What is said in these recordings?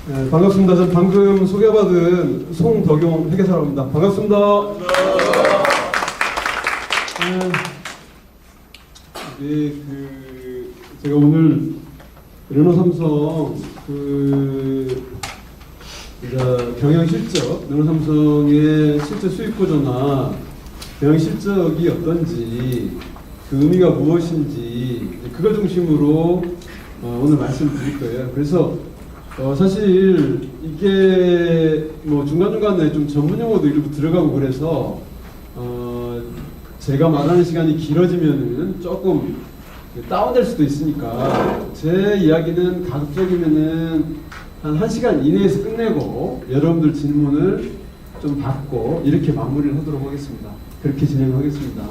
네, 반갑습니다. 전 방금 소개받은 송덕용 회계사라고합니다. 반갑습니다. 제가 오늘 르노삼성 경영 실적, 르노삼성의 실제 수익 구조나 경영 실적이 어떤지, 그 의미가 무엇인지 그걸 중심으로 오늘 말씀드릴 거예요. 그래서 사실 이게 뭐 중간중간에 좀 전문 용어도 일부 들어가고 그래서 제가 말하는 시간이 길어지면은 조금 다운될 수도 있으니까 제 이야기는 가급적이면은 한 1시간 이내에서 끝내고 여러분들 질문을 좀 받고 이렇게 마무리를 하도록 하겠습니다. 그렇게 진행하겠습니다.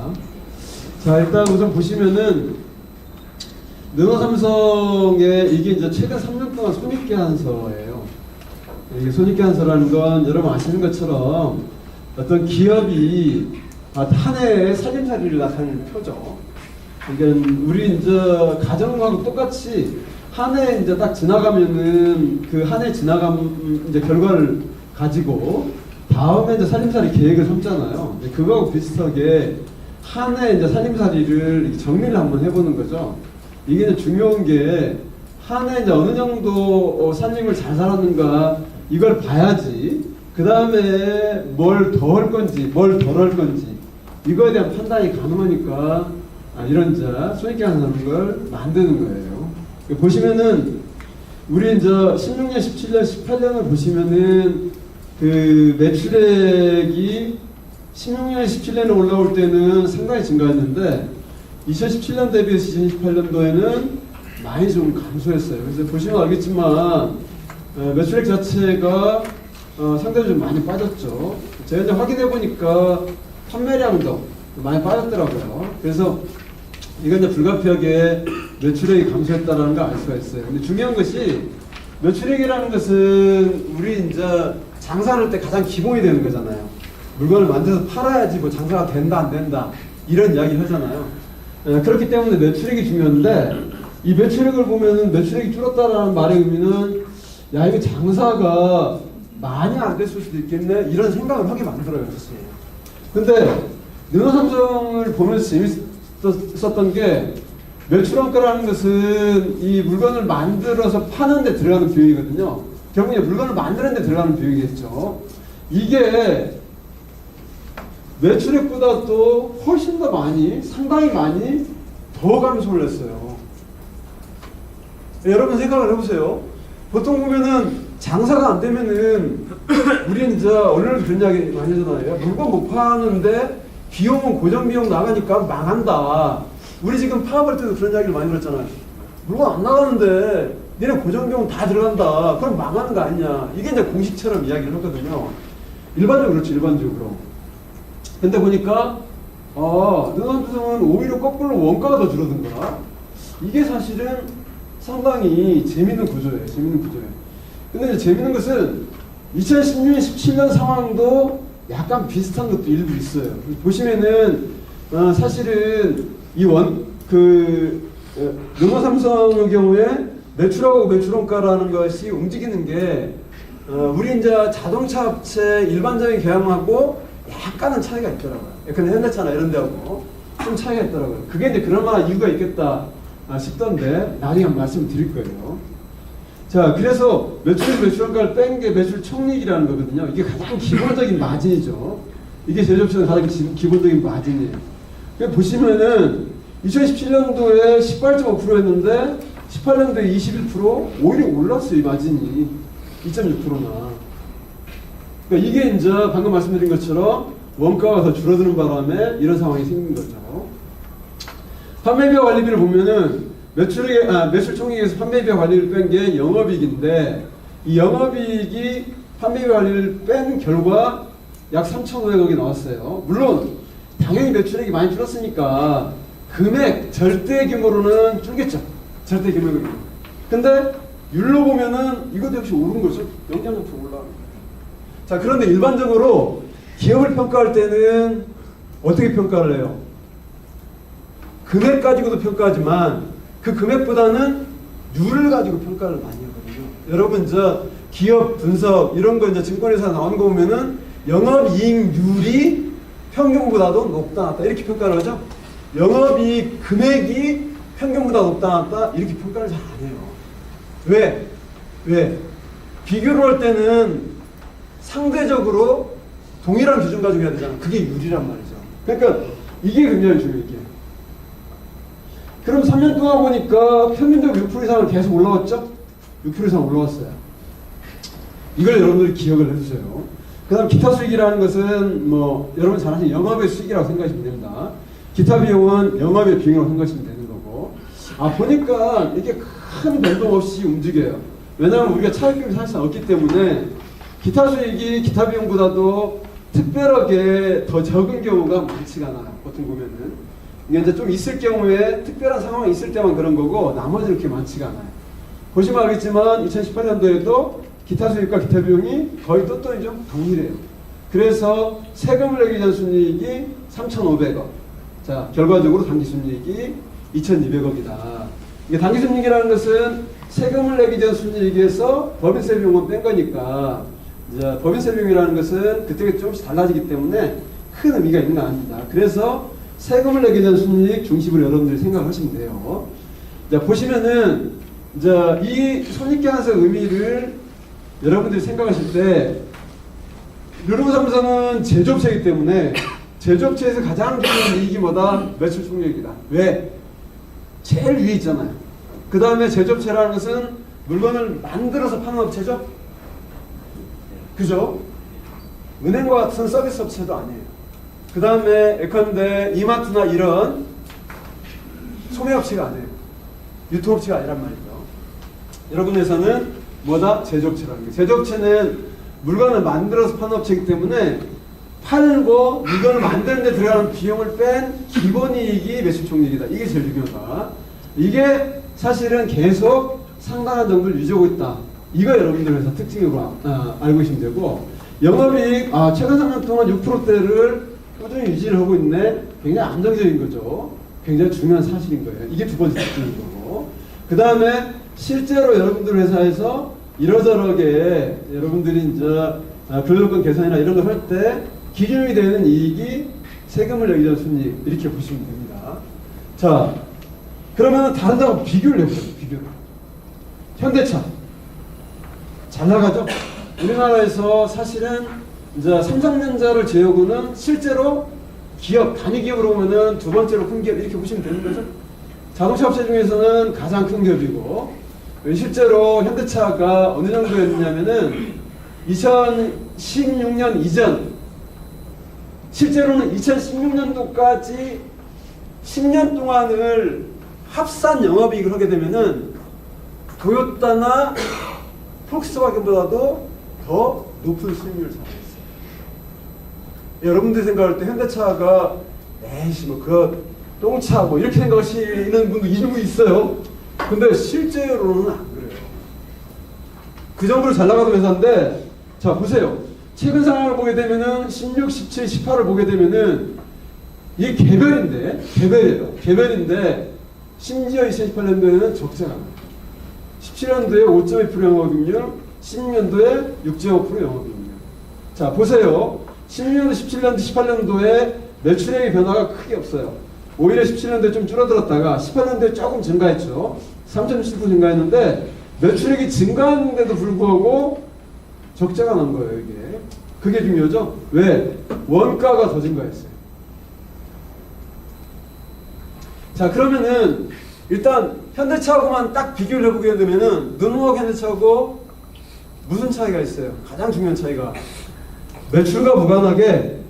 자, 일단 우선 보시면은 르노삼성의 이게 이제 최근 3년 동안 손익계산서예요. 이게 손익계산서라는 건 여러분 아시는 것처럼 어떤 기업이 한 해의 살림살이를 나타내는 표죠. 그러니까 우리 이제 가정하고 똑같이 한 해 이제 딱 지나가면은 그 한 해 지나간 이제 결과를 가지고 다음에 이제 살림살이 계획을 삼잖아요. 그거하고 비슷하게 한 해 이제 살림살이를 정리를 한번 해보는 거죠. 이게 이제 중요한 게 한 해 이제 어느 정도 살림을 잘 살았는가 이걸 봐야지 그 다음에 뭘 더 할 건지 뭘 덜 할 건지 이거에 대한 판단이 가능하니까 이런 손익계산서라는 걸 만드는 거예요. 보시면은 우리 이제 16년, 17년, 18년을 보시면은 그 매출액이 16년, 17년에 올라올 때는 상당히 증가했는데 2017년 대비해서 2018년도에는 많이 좀 감소했어요. 그래서 보시면 알겠지만 매출액 자체가 상당히 좀 많이 빠졌죠. 제가 이제 확인해 보니까 판매량도 많이 빠졌더라고요. 그래서 이건 이제 불가피하게 매출액이 감소했다는 걸 알 수가 있어요. 근데 중요한 것이 매출액이라는 것은 우리 이제 장사할 때 가장 기본이 되는 거잖아요. 물건을 만들어서 팔아야지 뭐 장사가 된다 안 된다 이런 이야기를 하잖아요. 그렇기 때문에 매출액이 중요한데 이 매출액을 보면은 매출액이 줄었다라는 말의 의미는 야 이거 장사가 많이 안 됐을 수도 있겠네 이런 생각을 하게 만들어요. 사실. 근데 르노삼성을 보면서 재밌었던 게 매출원가라는 것은 이 물건을 만들어서 파는 데 들어가는 비용이거든요. 결국에 물건을 만드는 데 들어가는 비용이겠죠. 이게 매출액보다 또 훨씬 더 많이, 상당히 많이 더 감소를 했어요. 여러분 생각을 해보세요. 보통 보면은 장사가 안 되면은 우리는 이제 언론에서 그런 이야기 많이 하잖아요. 물건 못 파는데 비용은 고정 비용 나가니까 망한다. 우리 지금 파업할 때도 그런 이야기를 많이 들었잖아요. 물건 안 나가는데 니네 고정 비용 다 들어간다. 그럼 망하는 거 아니냐. 이게 이제 공식처럼 이야기를 하거든요. 일반적으로 그렇죠. 일반적으로. 근데 보니까 르노삼성은 오히려 거꾸로 원가가 더 줄어든거나 이게 사실은 상당히 재밌는 구조예요. 재밌는 구조예요. 근데 이제 재밌는 것은 2016년, 17년 상황도 약간 비슷한 것도 일부 있어요. 보시면은 사실은 르노삼성의 경우에 매출하고 매출원가라는 것이 움직이는 게 우리 이제 자동차 업체 일반적인 계약하고 약간은 차이가 있더라고요. 근데 현대차나 이런 데하고 좀 차이가 있더라고요. 그게 이제 그럴 만한 이유가 있겠다 싶던데 나중에 한번 말씀드릴 거예요. 자, 그래서 매출원가를 뺀 게 매출 총리익이라는 거거든요. 이게 가장 기본적인 마진이죠. 이게 제조업체는 가장 기본적인 마진이에요. 보시면은 2017년도에 18.5%였는데 18년도에 21% 오히려 올랐어요. 이 마진이 2.6%나. 그러니까 이게 이제 방금 말씀드린 것처럼 원가가 더 줄어드는 바람에 이런 상황이 생긴 거죠. 판매비와 관리비를 보면은 매출 총액에서 판매비와 관리를 뺀 게 영업이익인데 이 영업이익이 판매비와 관리를 뺀 결과 약 3,500억이 나왔어요. 물론 당연히 매출액이 많이 줄었으니까 금액 절대 규모로는 줄겠죠. 절대 규모로. 근데 율로 보면은 이것도 역시 오른 거죠. 0.6% 올라갑니다. 자, 그런데 일반적으로 기업을 평가할 때는 어떻게 평가를 해요? 금액 가지고도 평가하지만 그 금액보다는 율을 가지고 평가를 많이 하거든요. 여러분 기업 분석 이런 거 이제 증권회사 나오는 거 보면은 영업이익률이 평균보다도 높다 낮다 이렇게 평가를 하죠. 영업이익 금액이 평균보다 높다 낮다 이렇게 평가를 잘 안 해요. 왜? 비교를 할 때는 상대적으로 동일한 기준 가지고 해야 되잖아. 그게 율이란 말이죠. 그러니까 이게 굉장히 중요해요. 이게. 그럼 3년 동안 보니까 평균적으로 6% 이상은 계속 올라왔죠? 6% 이상 올라왔어요. 이걸 여러분들이 기억을 해주세요. 그 다음 기타 수익이라는 것은 뭐 여러분 잘 아시는 영업의 수익이라고 생각하시면 됩니다. 기타 비용은 영업의 비용이라고 생각하시면 되는 거고, 보니까 이게 큰 변동 없이 움직여요. 왜냐하면 우리가 차익금이 사실상 없기 때문에 기타 수익이 기타 비용보다도 특별하게 더 적은 경우가 많지가 않아요. 보통 보면은 이게 이제 좀 있을 경우에 특별한 상황이 있을 때만 그런 거고 나머지는 그렇게 많지가 않아요. 보시면 알겠지만 2018년도에도 기타 수익과 기타 비용이 거의 똘똘이죠. 동일해요. 그래서 세금을 내기 전 순이익이 3,500억. 자, 결과적으로 당기순이익이 2,200억이다. 이게 당기순이익이라는 것은 세금을 내기 전 순이익에서 법인세 비용은 뺀 거니까 이제 법인세 비용이라는 것은 그때 조금씩 달라지기 때문에 큰 의미가 있는 거 아닙니다. 그래서 세금을 내기 전 순이익 중심으로 여러분들이 생각하시면 돼요. 자, 보시면은 이제 이 손익계산서 의미를 여러분들이 생각하실 때 르르삼성은 제조업체이기 때문에 제조업체에서 가장 중요한 이익이 뭐다? 매출 총액이다. 왜? 제일 위에 있잖아요. 그 다음에 제조업체라는 것은 물건을 만들어서 파는 업체죠? 그죠? 은행과 같은 서비스 업체도 아니에요. 그 다음에 예컨대 이마트나 이런 소매업체가 아니에요. 유통업체가 아니란 말이죠. 여러분 회사는 뭐다? 제조업체라는 거예요. 제조업체는 물건을 만들어서 파는 업체이기 때문에 팔고 물건을 만드는 데 들어가는 비용을 뺀 기본이익이 매출총액이다. 이게 제일 중요하다. 이게 사실은 계속 상당한 정도를 유지하고 있다. 이거 여러분들 회사 특징으로 알고 계시면 되고, 영업이익 최근 3년 동안 6%대를 꾸준히 유지를 하고 있네. 굉장히 안정적인 거죠. 굉장히 중요한 사실인 거예요. 이게 두 번째 특징인 거고, 그 다음에 실제로 여러분들 회사에서 이러저러게 여러분들이 이제 근로요건 개선이나 이런 걸 할 때 기준이 되는 이익이 세금을 내기 전 순이익 이렇게 보시면 됩니다. 자, 그러면 다른 데하고 비교를 해보세요. 비교를. 현대차 잘 나가죠? 우리나라에서 사실은 이제 삼성전자를 제외하고는 실제로 기업, 단위 기업으로 보면은 두 번째로 큰 기업 이렇게 보시면 되는 거죠. 자동차 업체 중에서는 가장 큰 기업이고, 실제로 현대차가 어느 정도였냐면은 2016년 이전, 실제로는 2016년도까지 10년 동안을 합산 영업이익을 하게 되면은 토요타나 폭스바겐보다도 더 높은 수익률을 자랑했어요. 여러분들이 생각할 때 현대차가 에이씨 뭐 그 똥차 뭐 이렇게 생각하시는 분도 일부 있어요. 근데 실제로는 안 그래요. 그 정도로 잘 나가던 회사인데, 자 보세요. 최근 상황을 보게 되면은 16, 17, 18을 보게 되면은 이게 개별이에요. 개별인데 심지어 2018년도에는 적자가 나요. 17년도에 5.2% 영업이익률, 16년도에 6.5% 영업이익률. 자 보세요. 16년도, 17년도, 18년도에 매출액의 변화가 크게 없어요. 오히려 17년도에 좀 줄어들었다가 18년도에 조금 증가했죠. 3.7% 증가했는데 매출액이 증가했는데도 불구하고 적자가 난 거예요. 이게. 그게 중요하죠. 왜? 원가가 더 증가했어요. 자 그러면은 일단 현대차하고만 딱 비교를 해보게 되면은 눈호학 현대차하고 무슨 차이가 있어요? 가장 중요한 차이가 매출과 무관하게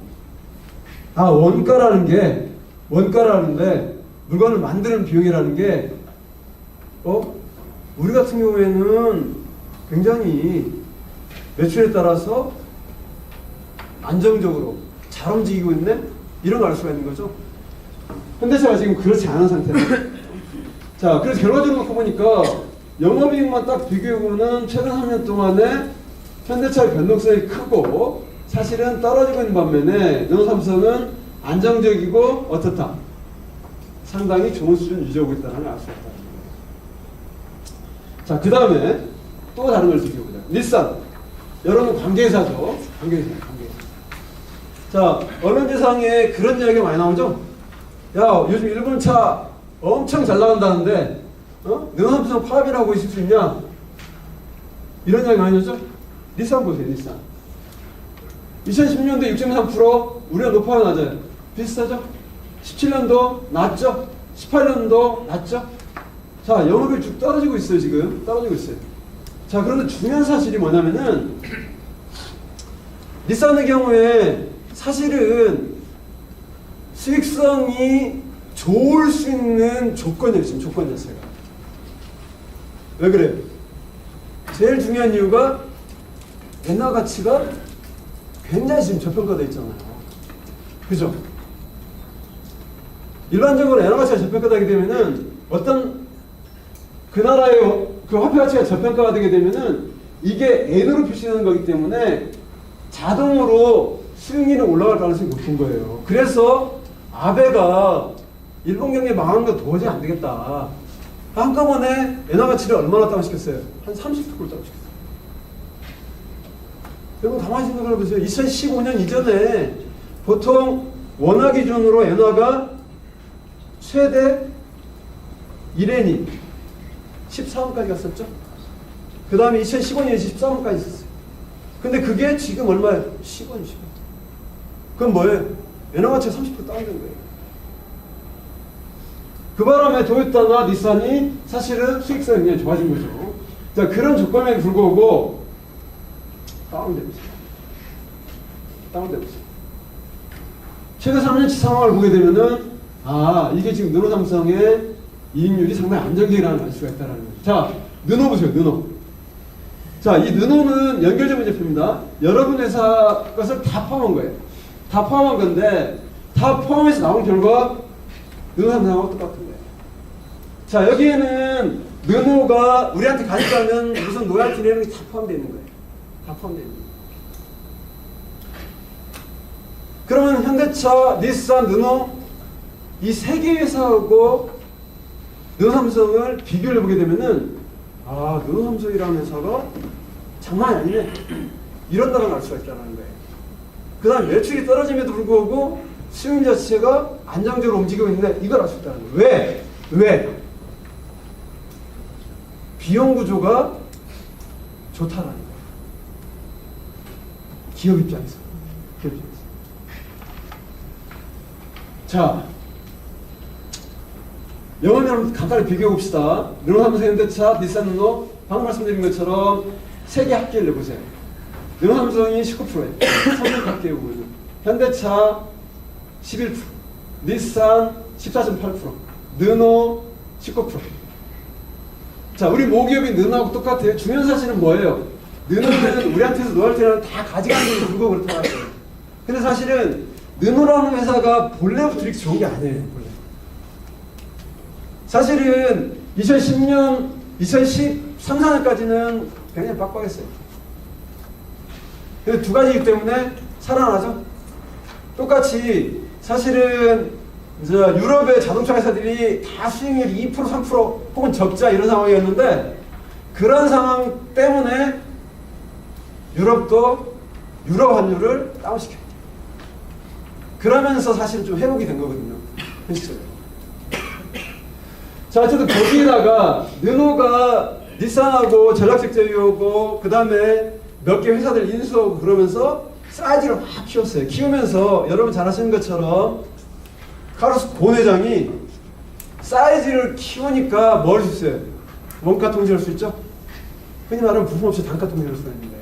원가라는데 물건을 만드는 비용이라는 게 우리 같은 경우에는 굉장히 매출에 따라서 안정적으로 잘 움직이고 있네? 이런 걸 알 수가 있는 거죠. 현대차가 지금 그렇지 않은 상태예요. 자, 그래서 결과적으로 놓고 보니까 영업이익만 딱 비교해보면 최근 3년 동안에 현대차의 변동성이 크고 사실은 떨어지고 있는 반면에 르노삼성은 안정적이고 어떻다? 상당히 좋은 수준 유지하고 있다는 걸 알 수 있다. 자, 그 다음에 또 다른 걸 비교해보자. 닛산. 여러분 관계사죠. 관계사. 자, 언론지상에 그런 이야기가 많이 나오죠. 야, 요즘 일본 차 엄청 잘 나간다는데 능삼성 파업이라고 있을 수 있냐? 이런 이야기 많이 나오죠. 닛산 보세요. 닛산 2010년도 6.3%, 우리가 높아요, 낮아요? 비슷하죠? 17년도 낮죠? 18년도 낮죠? 자, 영업이 쭉 떨어지고 있어요. 지금 떨어지고 있어요. 자, 그런데 중요한 사실이 뭐냐면은 닛산의 경우에 사실은 수익성이 좋을 수 있는 조건이에요. 지금 조건 자체가. 왜 그래요? 제일 중요한 이유가 엔화 가치가 굉장히 지금 저평가되어 있잖아요. 그죠? 일반적으로 엔화 가치가 저평가되게 되면은 어떤 그 나라의 그 화폐 가치가 저평가가 되게 되면은 이게 N으로 표시되는 거기 때문에 자동으로 수익률이 올라갈 가능성이 높은 거예요. 그래서 아베가 일본 경제 망한 거 도저히 안 되겠다. 한꺼번에 엔화 가치를 얼마나 다운시켰어요? 한 30%를 다운시켰어요. 여러분 가만히 생각을 해보세요. 2015년 이전에 보통 원화 기준으로 엔화가 최대 1엔이 14원까지 갔었죠. 그 다음에 2015년에 14원까지 있었어요. 근데 그게 지금 얼마예요? 10원, 10원. 그럼 뭐예요? 엔화 가치가 30% 다운된 거예요. 그 바람에 도요타나 닛산이 사실은 수익성이 굉장히 좋아진 거죠. 자, 그런 조건에 불구하고 다운되고 있어요. 다운되고 있어요. 최근 3년치 상황을 보게 되면은 이게 지금 르노삼성의 이익률이 상당히 안정적이라는 걸 알 수가 있다는 거죠. 자, 르노 보세요. 르노. 자, 이 르노는 연결 제품입니다. 여러분 회사 것을 다 포함한 거예요. 다 포함한 건데 다 포함해서 나온 결과 르노삼성하고 똑같은 거예요. 자, 여기에는 르노가 우리한테 가져가는 무슨 로얄티 내는 게 다 포함되어 있는 거예요. 다 포함되어 있는 거예요. 그러면 현대차, 닛산, 르노 이 세 개 회사하고 르노삼성을 비교를 해보게 되면은 르노삼성이라는 회사가 장난이 아니네. 이런다고 알 수가 있다는 거예요. 그 다음 매출이 떨어짐에도 불구하고 수익 자체가 안정적으로 움직이고 있는데 이걸 알 수 있다는 거예요. 왜? 비용 구조가 좋다라는 거예요. 기업 입장에서. 자, 영화를 간단히 비교해 봅시다. 르노삼성, 현대차, 닛산, 르노 방금 말씀드린 것처럼 세개 합계를 내보세요. 르노삼성이 19%예요. 3년 합계해 보면 현대차 11%, 닛산 14.8%, 르노 19%. 자, 우리 모기업인 르노하고 똑같아요. 중요한 사실은 뭐예요? 르노는 우리한테서 로열티를 다 가져가는 게 불고 그렇다는 거예요. 근데 사실은 르노라는 회사가 본래부터 이렇게 좋은 게 아니에요. 본래. 사실은 2010년, 2013, 14년까지는 굉장히 빡빡했어요. 근데 두 가지 이유 때문에 살아나죠. 똑같이 사실은 이제 유럽의 자동차 회사들이 다 수익률이 2%, 3% 혹은 적자 이런 상황이었는데 그런 상황 때문에 유럽도 유럽 환율을 다운시켜요. 그러면서 사실 좀 회복이 된 거거든요. 현실적으로. 자, 어쨌든 거기에다가 르노가 닛산하고 전략적 제휴하고 그 다음에 몇 개 회사들 인수하고 그러면서 사이즈를 막 키웠어요. 키우면서 여러분 잘 아시는 것처럼 카로스 고 회장이 사이즈를 키우니까 뭘 할 수 있어요? 원가 통제할 수 있죠? 흔히 말하면 부품 없이 단가 통제할 수가 있는데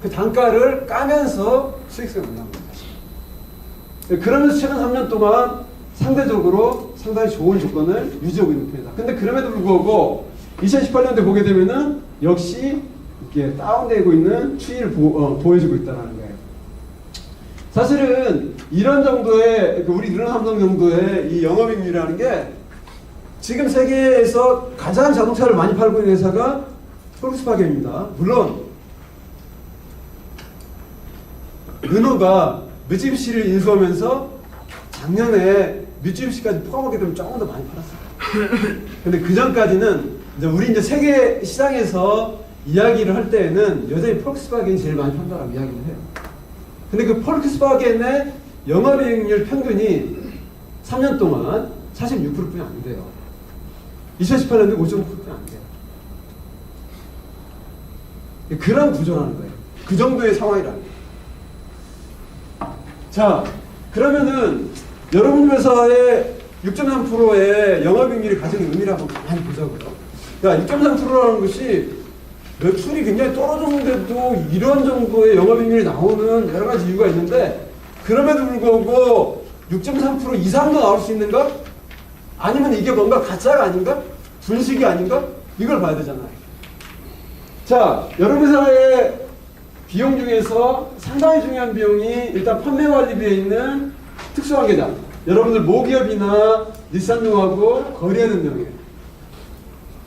그 단가를 까면서 수익성이 올라간 겁니다. 그러면서 최근 3년 동안 상대적으로 상당히 좋은 조건을 유지하고 있는 편이다. 근데 그럼에도 불구하고 2018년도에 보게 되면은 역시 이렇게 다운되고 있는 추이를 보여주고 있다는 거예요. 사실은 이런 정도의 우리 르노삼성 정도의 이 영업이익률이라는 게 지금 세계에서 가장 자동차를 많이 팔고 있는 회사가 폴크스바겐입니다. 물론 르노가 미쯔비시를 인수하면서 작년에 미쯔비시까지 포함하게 되면 조금 더 많이 팔았어요. 근데 그 전까지는 이제 우리 이제 세계 시장에서 이야기를 할 때에는 여전히 폴크스바겐이 제일 많이 판다라고 이야기를 해요. 근데 그 폴크스바겐의 영업이익률 평균이 3년 동안 46%뿐이 안 돼요. 2018년도 5.9%뿐이 안 돼요. 그런 구조라는 거예요. 그 정도의 상황이라는 거예요. 자, 그러면은 여러분 회사의 6.3%의 영업이익률이 가지는 의미를 한번 가만히 보자고요. 그러니까 6.3%라는 것이 매출이 굉장히 떨어졌는데도 이런 정도의 영업이익률이 나오는 여러 가지 이유가 있는데, 그럼에도 불구하고 6.3% 이상도 나올 수 있는가? 아니면 이게 뭔가 가짜가 아닌가? 분식이 아닌가? 이걸 봐야 되잖아요. 자, 여러분 회사의 비용 중에서 상당히 중요한 비용이 일단 판매 관리비에 있는 특수관계자, 여러분들 모기업이나 닛산용하고 거래하는 내용이에요.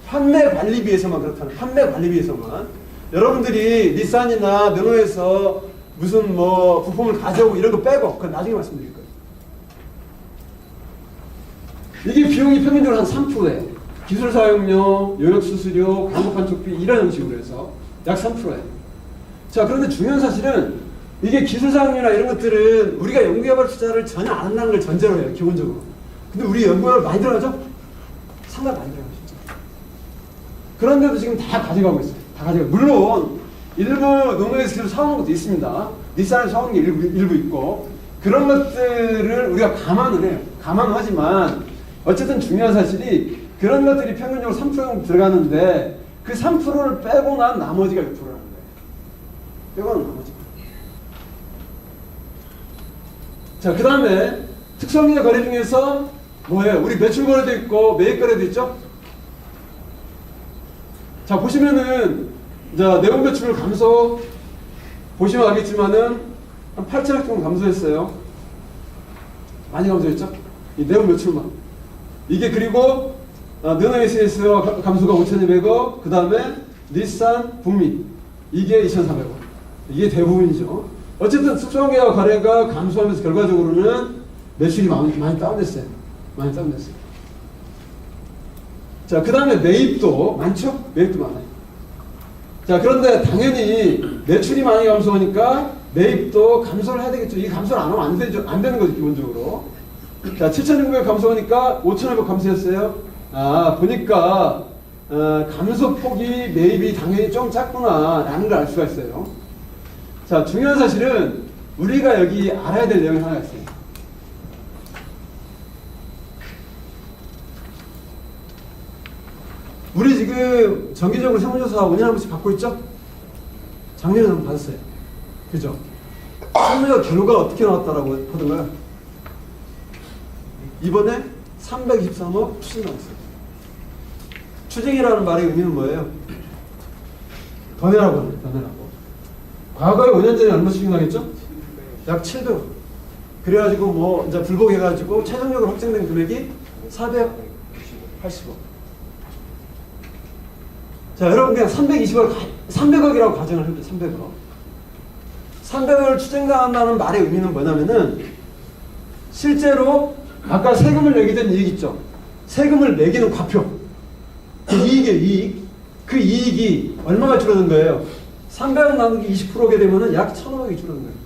판매 관리비에서만 그렇다는, 판매 관리비에서만. 여러분들이 닛산이나 르노에서 무슨 뭐 부품을 가져오고 이런 거 빼고, 그건 나중에 말씀드릴 거예요. 이게 비용이 평균적으로 한 3%예요. 기술 사용료, 용역 수수료, 광고 판촉비 이런 형식으로 해서 약 3%예요. 자, 그런데 중요한 사실은 이게 기술 사용료나 이런 것들은 우리가 연구개발 투자를 전혀 안 한다는 걸 전제로 해요, 기본적으로. 근데 우리 연구개발 많이 들어가죠? 상당히 많이 들어가죠. 그런데도 지금 다 가져가고 있어요. 다 가져가고. 물론 일부 노무에서 사오는 것도 있습니다. 닛산에서 사오는 게 일부 있고, 그런 것들을 우리가 감안을 해요. 감안을 하지만 어쨌든 중요한 사실이 그런 것들이 평균적으로 3% 정도 들어가는데, 그 3%를 빼고 난 나머지가 6%라는 거예요. 빼고 난 나머지가. 자, 그 다음에 특수환경자 거래 중에서 뭐예요? 우리 매출 거래도 있고 매입 거래도 있죠? 자, 보시면은 자, 내부 매출 감소 보시면 알겠지만은 한 8천억 정도 감소했어요. 많이 감소했죠? 이 내부 매출만. 이게 그리고 르노에스에서 감소가 5,200억, 그 다음에 닛산, 북미 이게 2,400억. 이게 대부분이죠. 어쨌든 특수환경자 거래가 감소하면서 결과적으로는 매출이 많이 다운됐어요. 많이 다운됐어요. 자, 그 다음에 매입도 많죠? 매입도 많아요. 자, 그런데 당연히 매출이 많이 감소하니까 매입도 감소를 해야 되겠죠. 이 감소를 안 하면 안 되죠. 안 되는 거죠, 기본적으로. 자, 7,600 감소하니까 5,500 감소했어요. 아, 보니까 감소폭이 매입이 당연히 좀 작구나라는 걸 알 수가 있어요. 자, 중요한 사실은 우리가 여기 알아야 될 내용이 하나 있어요. 우리 지금 정기적으로 세무조사 5년에 한 번씩 받고 있죠? 작년에 한번 받았어요. 그죠? 세무조사 결과가 어떻게 나왔다라고 하던가요? 이번에 323억 추징 나왔어요. 추징이라는 말의 의미는 뭐예요? 더 내라고 합니다. 더 내라고. 과거에 5년 전에 얼마 추징 나겠죠? 약 700억. 그래가지고 뭐 이제 불복해가지고 최종적으로 확정된 금액이 480억. 자, 여러분 그냥 300억이라고 가정을 해보죠. 300억. 300억을 추징당한다는 말의 의미는 뭐냐면은 실제로 아까 세금을 내게 된 이익 있죠. 세금을 매기는 과표. 그 이익이에요, 이익. 그 이익이 얼마가 줄어든 거예요? 300억 나누기 20%게 되면은 약 1,000억이 줄어든 거예요.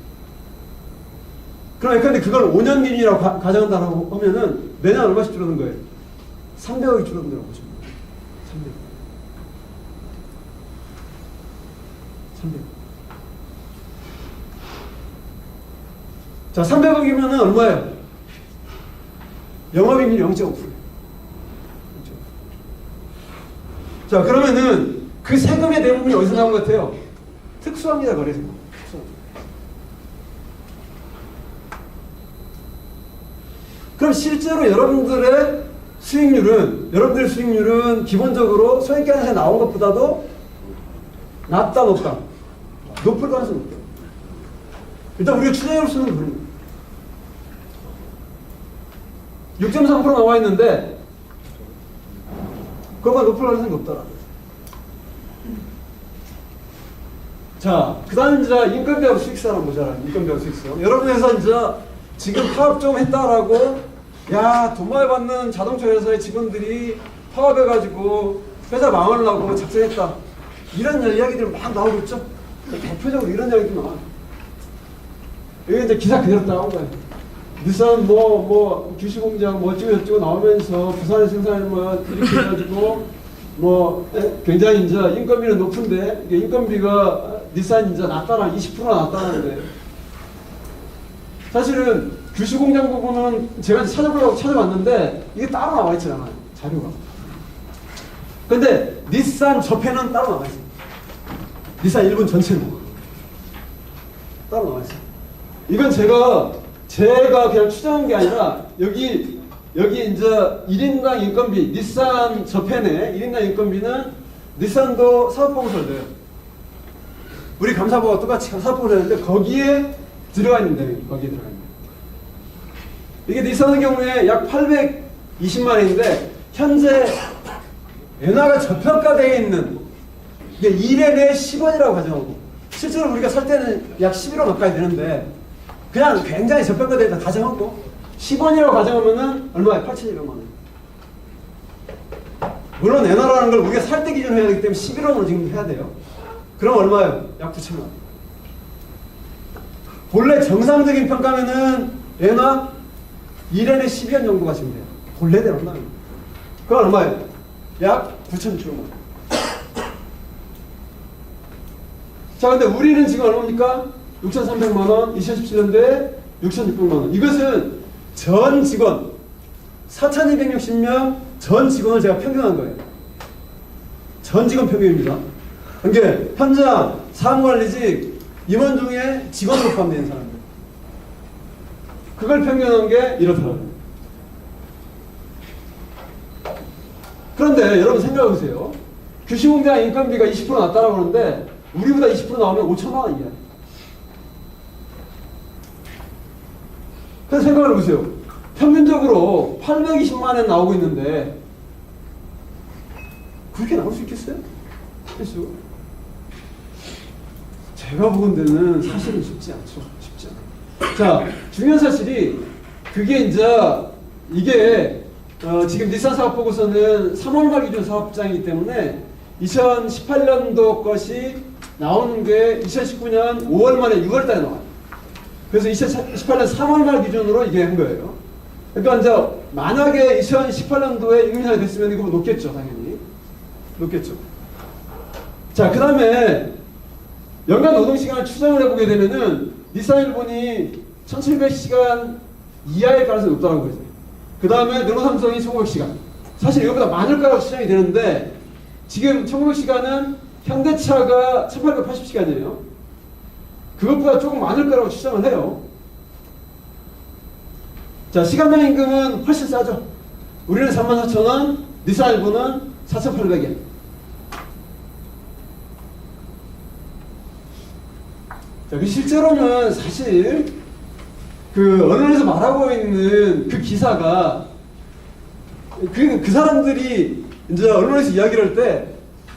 그러니까 근데 그걸 5년 기준이라고 가정한다고 하면은 매년 얼마씩 줄어든 거예요? 300억이 줄어든다고 보시면 돼요. 300억. 자, 300억이면은 얼마예요? 영업이익률이 0.5%예요. 자, 그러면은 그 세금의 대부분이 어디서 나온 것 같아요? 특수환경자 거래에서 나온 거예요. 그럼 실제로 여러분들의 수익률은 기본적으로 소액계산에서 나온 것보다도 낮다, 높다? 높을 가능성이 높다. 일단 우리가 추정해볼 수 있는 부분입니다. 6.3% 나와 있는데 그거보다 높을 가능성이 높더라. 자, 그 다음에 이제 인건비하고 수익성 한번 보자. 인건비하고 수익성. 여러분 회사 이제 지금 파업 좀 했다라고, 야, 돈 많이 받는 자동차 회사의 직원들이 파업해가지고 회사 망하려고 작정했다. 이런 이야기들이 막 나오고 있죠. 대표적으로 이런 이야기도 나와요. 여기 이제 기사 그대로 따온 거예요. 닛산 규슈공장 뭐 어쩌고 나오면서 부산의 생산을 뭐 이렇게 해가지고 뭐 굉장히 이제 인건비는 높은데 이게 인건비가 닛산이 이제 낮다는 20%나 낮다는 거예요. 사실은 규슈공장 부분은 제가 찾아보려고 찾아봤는데 이게 따로 나와 있지 않아요. 자료가. 근데 닛산 저편은 따로 나와 있어요. 닛산 일본 전체는 따로 나와 있어요. 이건 제가 그냥 추정한 게 아니라 여기 이제 1인당 인건비 닛산 저편의 1인당 인건비는 닛산도 사업보고서를 내요. 우리 감사보고가 똑같이 사업보고서를 내는데 거기에 들어가 있는데 거기에 들어가 있는데 이게 닛산의 경우에 약 820만 원인데 현재 엔화가 저평가되어 있는 이게 1엔에 10원이라고 가정하고 실제로 우리가 살 때는 약 11원 가까이 되는데 그냥 굉장히 저평가되어 있다 가정하고 10원이라고 가정하면은 얼마예요? 8,200만 원. 물론 엔화라는 걸 우리가 살 때 기준으로 해야 되기 때문에 11원으로 지금 해야 돼요. 그럼 얼마예요? 약 9,000만 원. 본래 정상적인 평가면은 엔화 1엔에 12원 정도가 지금 돼요. 본래대로 한다면. 그건 얼마예요? 약 9,600만 원. 자, 근데 우리는 지금 얼마입니까? 6,300만 원, 2017년도에 6,600만 원. 이것은 전 직원, 4,260명 전 직원을 제가 평균한 거예요. 전 직원 평균입니다. 이게 현장, 사무관리직, 임원 중에 직원으로 포함되는 사람들. 그걸 평균한 게 이렇더라고요. 그런데 여러분 생각해보세요. 규슈공장 인건비가 20% 낮다라고 하는데 우리보다 20% 나오면 5천만 원이야. 그래서 생각을 해보세요. 평균적으로 820만 원 나오고 있는데 그렇게 나올 수 있겠어요? 그래서 제가 보건대는 사실은 쉽지 않죠. 쉽지 않아요. 자, 중요한 사실이 그게 이게 지금 닛산 사업 보고서는 3월 말 기준 사업장이기 때문에 2018년도 것이 나오는 게 2019년 5월 말에 6월 달에 나와요. 그래서 2018년 3월 말 기준으로 이게 한 거예요. 그러니까 이제 만약에 2018년도에 임차가 됐으면 이거 높겠죠, 당연히. 높겠죠. 자, 그 다음에 연간 노동시간을 추정을 해보게 되면은 닛산 일본이 1700시간 이하일 가능성이 높다고 해요. 그 다음에 르노삼성이 1500시간. 사실 이거보다 많을 거라고 추정이 되는데 지금 1500시간은 현대차가 1880시간이에요. 그것보다 조금 많을 거라고 추정을 해요. 자, 시간당 임금은 훨씬 싸죠. 우리는 34,000원, 닛산 일본은 4,800엔. 자, 그 실제로는 사실 그 언론에서 말하고 있는 그 기사가 그 사람들이 이제 언론에서 이야기를 할 때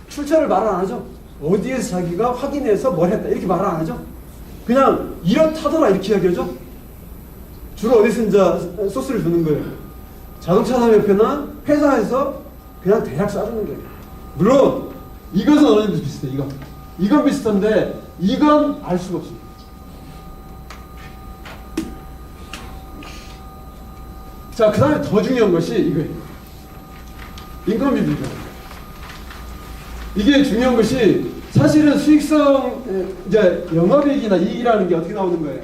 출처를 말을 안 하죠. 어디에서 자기가 확인해서 뭘 했다 이렇게 말을 안 하죠. 그냥 이렇다더라 이렇게 이야기하죠. 주로 어디서 이제 소스를 주는 거예요. 자동차 산업협회나 회사에서 그냥 대략 싸주는 거예요. 물론 이것은 어느 정도 비슷해. 이건 비슷한데 이건 알 수가 없습니다. 자, 그 다음에 더 중요한 것이 이거예요. 인건비 비교. 이게 중요한 것이 사실은 수익성, 이제 영업이익이나 이익이라는 게 어떻게 나오는 거예요?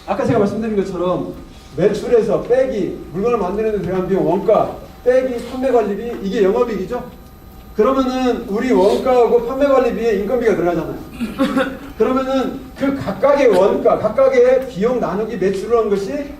아까 제가 말씀드린 것처럼 매출에서 빼기, 물건을 만드는 데 들어간 비용, 원가, 빼기, 판매관리비, 이게 영업이익이죠? 그러면은 우리 원가하고 판매관리비에 인건비가 들어가잖아요. 그러면은 그 각각의 원가, 각각의 비용 나누기 매출을 한 것이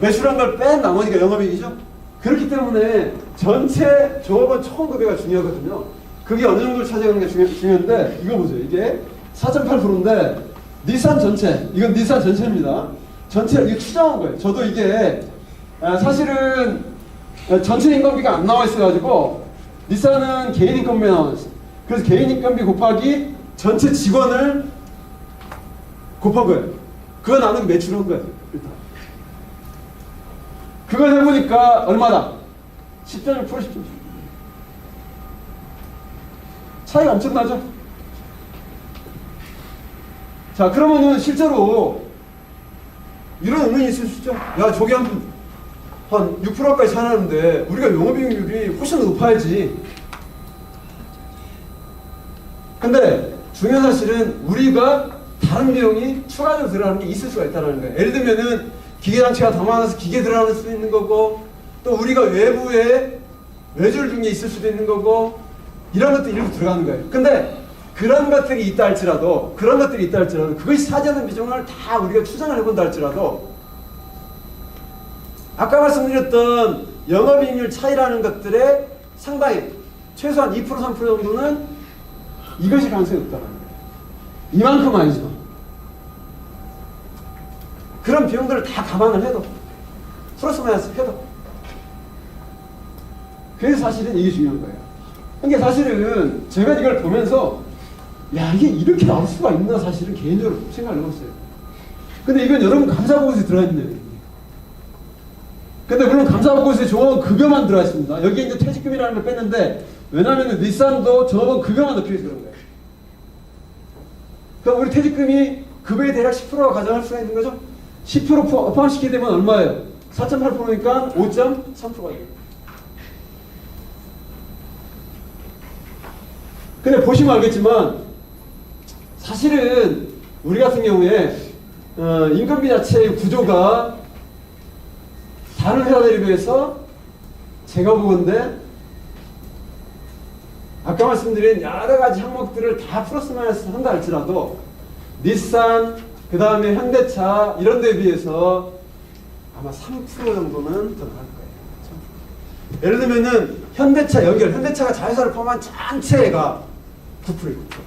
매출한 걸 뺀 나머지가 영업이익이죠? 그렇기 때문에 전체 조합원 총 급여가 중요하거든요. 그게 어느 정도를 차지하는 게 중요한데 이거 보세요. 이게 4.8%인데 닛산 전체, 이건 닛산 전체입니다. 전체 이게 추정한 거예요. 저도 이게 사실은 전체 인건비가 안 나와 있어가지고 닛산은 개인 인건비가 나와 있어요. 그래서 개인 인건비 곱하기 전체 직원을 곱한 거예요. 그거 나누기 매출을 한 거예요. 일단. 그걸 해보니까 얼마다? 10.6%, 10.6%. 차이가 엄청나죠? 자, 그러면은 실제로 이런 의문이 있을 수 있죠. 야, 저기 한 6%까지 차이 나는데 우리가 영업이익률이 훨씬 높아야지. 근데 중요한 사실은 우리가 다른 비용이 추가적으로 들어가는 게 있을 수가 있다는 거예요. 예를 들면은 기계장치가 더 많아서 기계 들어갈 수 있는 거고, 또 우리가 외부에 외주를 준 게 있을 수도 있는 거고, 이런 것들이 일부 들어가는 거예요. 근데 그런 것들이 있다 할지라도 그것이 차지하는 비중을 다 우리가 추정을 해본다 할지라도 아까 말씀드렸던 영업이익률 차이라는 것들의 상당히 최소한 2% 3% 정도는 이것이 가능성이 없다는 거예요. 이만큼은 아니지만 그런 비용들을 다 감안을 해도 플러스 마이너스 해도 그래서 사실은 이게 중요한 거예요. 그러니까 사실은 제가 이걸 보면서 야, 이게 이렇게 나올 수가 있나 사실은 개인적으로 생각을 해봤어요. 근데 이건 여러분 감사보고서에 들어가 있는 내용이에요. 근데 물론 감사보고서에 종합급여만 들어가 있습니다. 여기에 이제 퇴직금이라는 걸 뺐는데, 왜냐하면 닛산도 종합급여만 높이기 위해서 그런 거예요. 그럼 우리 퇴직금이 급여의 대략 10%가 가정할 수가 있는 거죠? 10% 포함시키게 되면 얼마예요? 4.8%니까 5.3%가 돼요. 근데 보시면 알겠지만 사실은 우리 같은 경우에 인건비 자체의 구조가 다른 회사들에 비해서 제가 보건대 아까 말씀드린 여러 가지 항목들을 다 플러스 마이너스 한다 할지라도 닛산, 그 다음에 현대차 이런 데에 비해서 아마 3% 정도는 더 나갈 거예요. 3%. 예를 들면은 현대차 연결, 현대차가 자회사를 포함한 전체가 9%예요. 9%.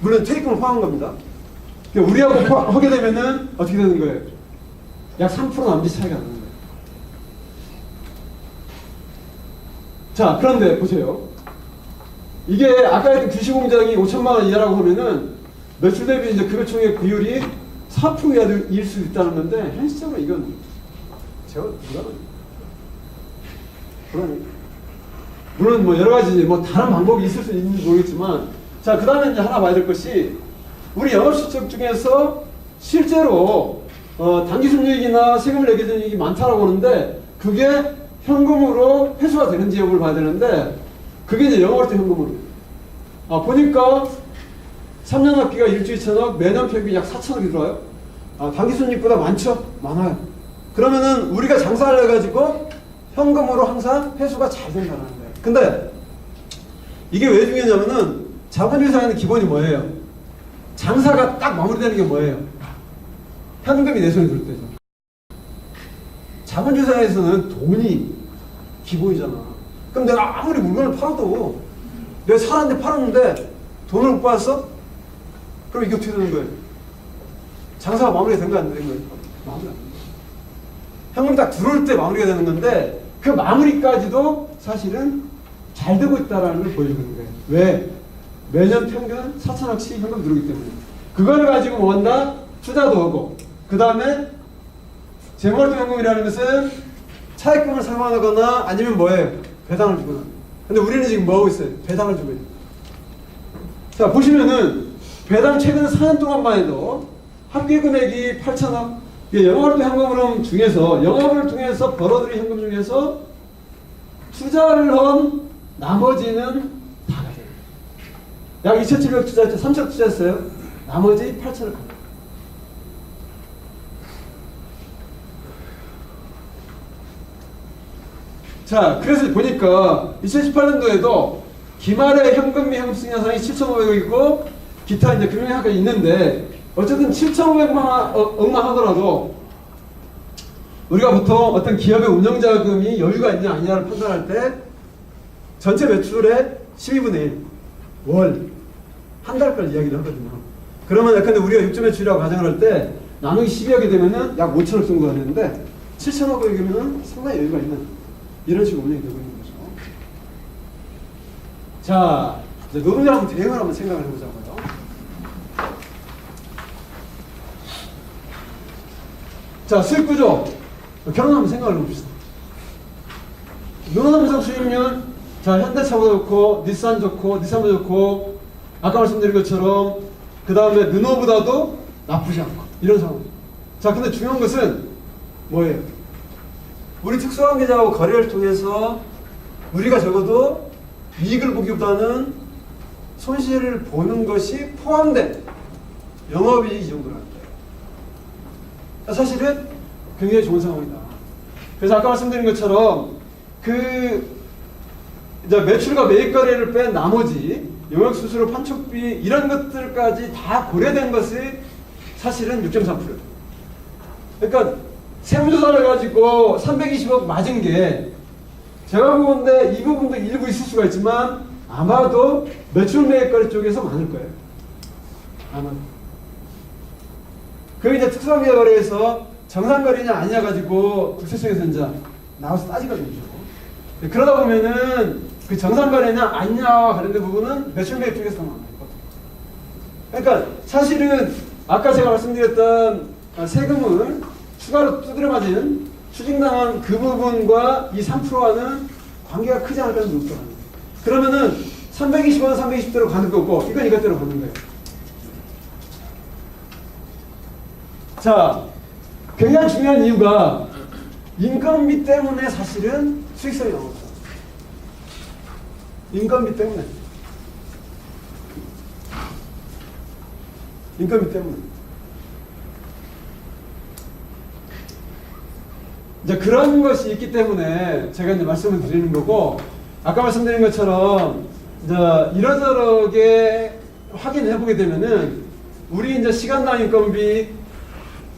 물론 퇴직금을 포함한 겁니다. 우리하고 하게 되면은 어떻게 되는 거예요? 약 3% 남짓 차이가 나는 거예요. 자, 그런데 보세요. 이게 아까 했던 규시공장이 5천만 원 이하라고 하면은 매출 대비 이제 급여총액 비율이 4% 이하일 수 있다는 건데, 현실적으로 이건 제가 불안해요. 물론 뭐 여러 가지 뭐 다른 방법이 있을 수 있는지 모르겠지만, 자, 그 다음에 이제 하나 봐야 될 것이 우리 영업실적 중에서 실제로 당기순이익이나 세금을 내게 되는 이익이 많다라고 하는데 그게 현금으로 회수가 되는지 여부를 봐야 되는데 그게 이제 영업할 때 현금으로. 보니까 3년 합기가 1조 2천억, 매년 평균 약 4천억이 들어와요. 당기순이익보다 많죠? 많아요. 그러면은 우리가 장사를 해가지고 현금으로 항상 회수가 잘 된다는 거예요. 근데 이게 왜 중요하냐면은 자본주의사회는 기본이 뭐예요? 장사가 딱 마무리되는 게 뭐예요? 현금이 내 손에 들 때죠. 자본주의사회에서는 돈이 기본이잖아. 그럼 내가 아무리 물건을 팔아도 내가 사람한테 팔았는데 돈을 못 받았어? 그럼 이게 어떻게 되는 거예요? 장사가 마무리가 된 거 안 된 거예요? 마무리가 안 된 거예요. 현금이 딱 들어올 때 마무리가 되는 건데 그 마무리까지도 사실은 잘 되고 있다는 걸 보여주는 거예요. 왜? 매년 평균 4천억씩 현금 들어오기 때문에. 그걸 가지고 뭐 한다? 투자도 하고. 그 다음에 재무활동 현금이라는 것은 차입금을 상환하거나 아니면 뭐예요? 배당을 주거나. 근데 우리는 지금 뭐 하고 있어요? 배당을 주고 있어요. 자, 보시면은 배당 최근 4년 동안만 해도 합계 금액이 8천억. 영업활동 현금 중에서 영업을 통해서 벌어들인 현금 중에서 투자를 한 나머지는 다 가져요. 약 2,700 투자했죠. 3천억 투자했어요. 나머지 8천억 가져요. 자, 그래서 보니까 2018년도에도 기말의 현금 및 현금 승인상이 7,500억이고 기타 이제 금융회사가 있는데 어쨌든 7,500억만 하더라도 우리가 보통 어떤 기업의 운영자금이 여유가 있냐 아니냐를 판단할 때 전체 매출의 12분의 1 월 한 달 걸 이야기를 하거든요. 그러면 근데 우리가 6조 매출이라고 가정을 할 때 나누기 12하게 되면은 약 5천억 정도가 되는데 7,500억이면 상당히 여유가 있는 이런 식으로 운영이 되고 있는 거죠. 자, 이제 노동자 한번 대응을 한번 생각을 해보자고요. 자, 수익 구조. 결혼 한번 생각을 해봅시다. 르노삼성 수익률, 자, 현대차보다 좋고, 닛산 좋고, 닛산보다 좋고, 아까 말씀드린 것처럼, 그 다음에 르노보다도 나쁘지 않고, 이런 상황입니다. 자, 근데 중요한 것은 뭐예요? 우리 특수관계자하고 거래를 통해서 우리가 적어도 이익을 보기보다는 손실을 보는 것이 포함된 영업이익 이 정도라는 거예요. 사실은 굉장히 좋은 상황이다. 그래서 아까 말씀드린 것처럼 이제 매출과 매입 거래를 뺀 나머지 영역 수수료, 판촉비 이런 것들까지 다 고려된 것이 사실은 6.3%예요. 그러니까 세무조사를 가지고 320억 맞은 게 제가 보건데 이 부분도 일부 있을 수가 있지만 아마도 매출 매입 거래 쪽에서 많을 거예요. 아마도. 그 이제 특수관계 거래에서 정상 거래냐 아니냐 가지고 국세청에서 이제 나와서 따지거든요. 그러다 보면은 그 정상 거래냐 아니냐와 관련된 부분은 매출 매입 쪽에서 많을 거거든요. 그러니까 사실은 아까 제가 말씀드렸던 세금을 추가로 두드려 맞은 추징당한 그 부분과 이 3%와는 관계가 크지 않을 가능성이 높더라고요. 그러면은 320원, 320대로 가는 거고 이건 이것대로 가는 거예요. 자, 굉장히 중요한 이유가 인건비 때문에 사실은 수익성이 나옵니다. 인건비 때문에. 인건비 때문에. 이제 그런 것이 있기 때문에 제가 이제 말씀을 드리는 거고, 아까 말씀드린 것처럼 이제 이러저러게 확인해 보게 되면은 우리 이제 시간당 인건비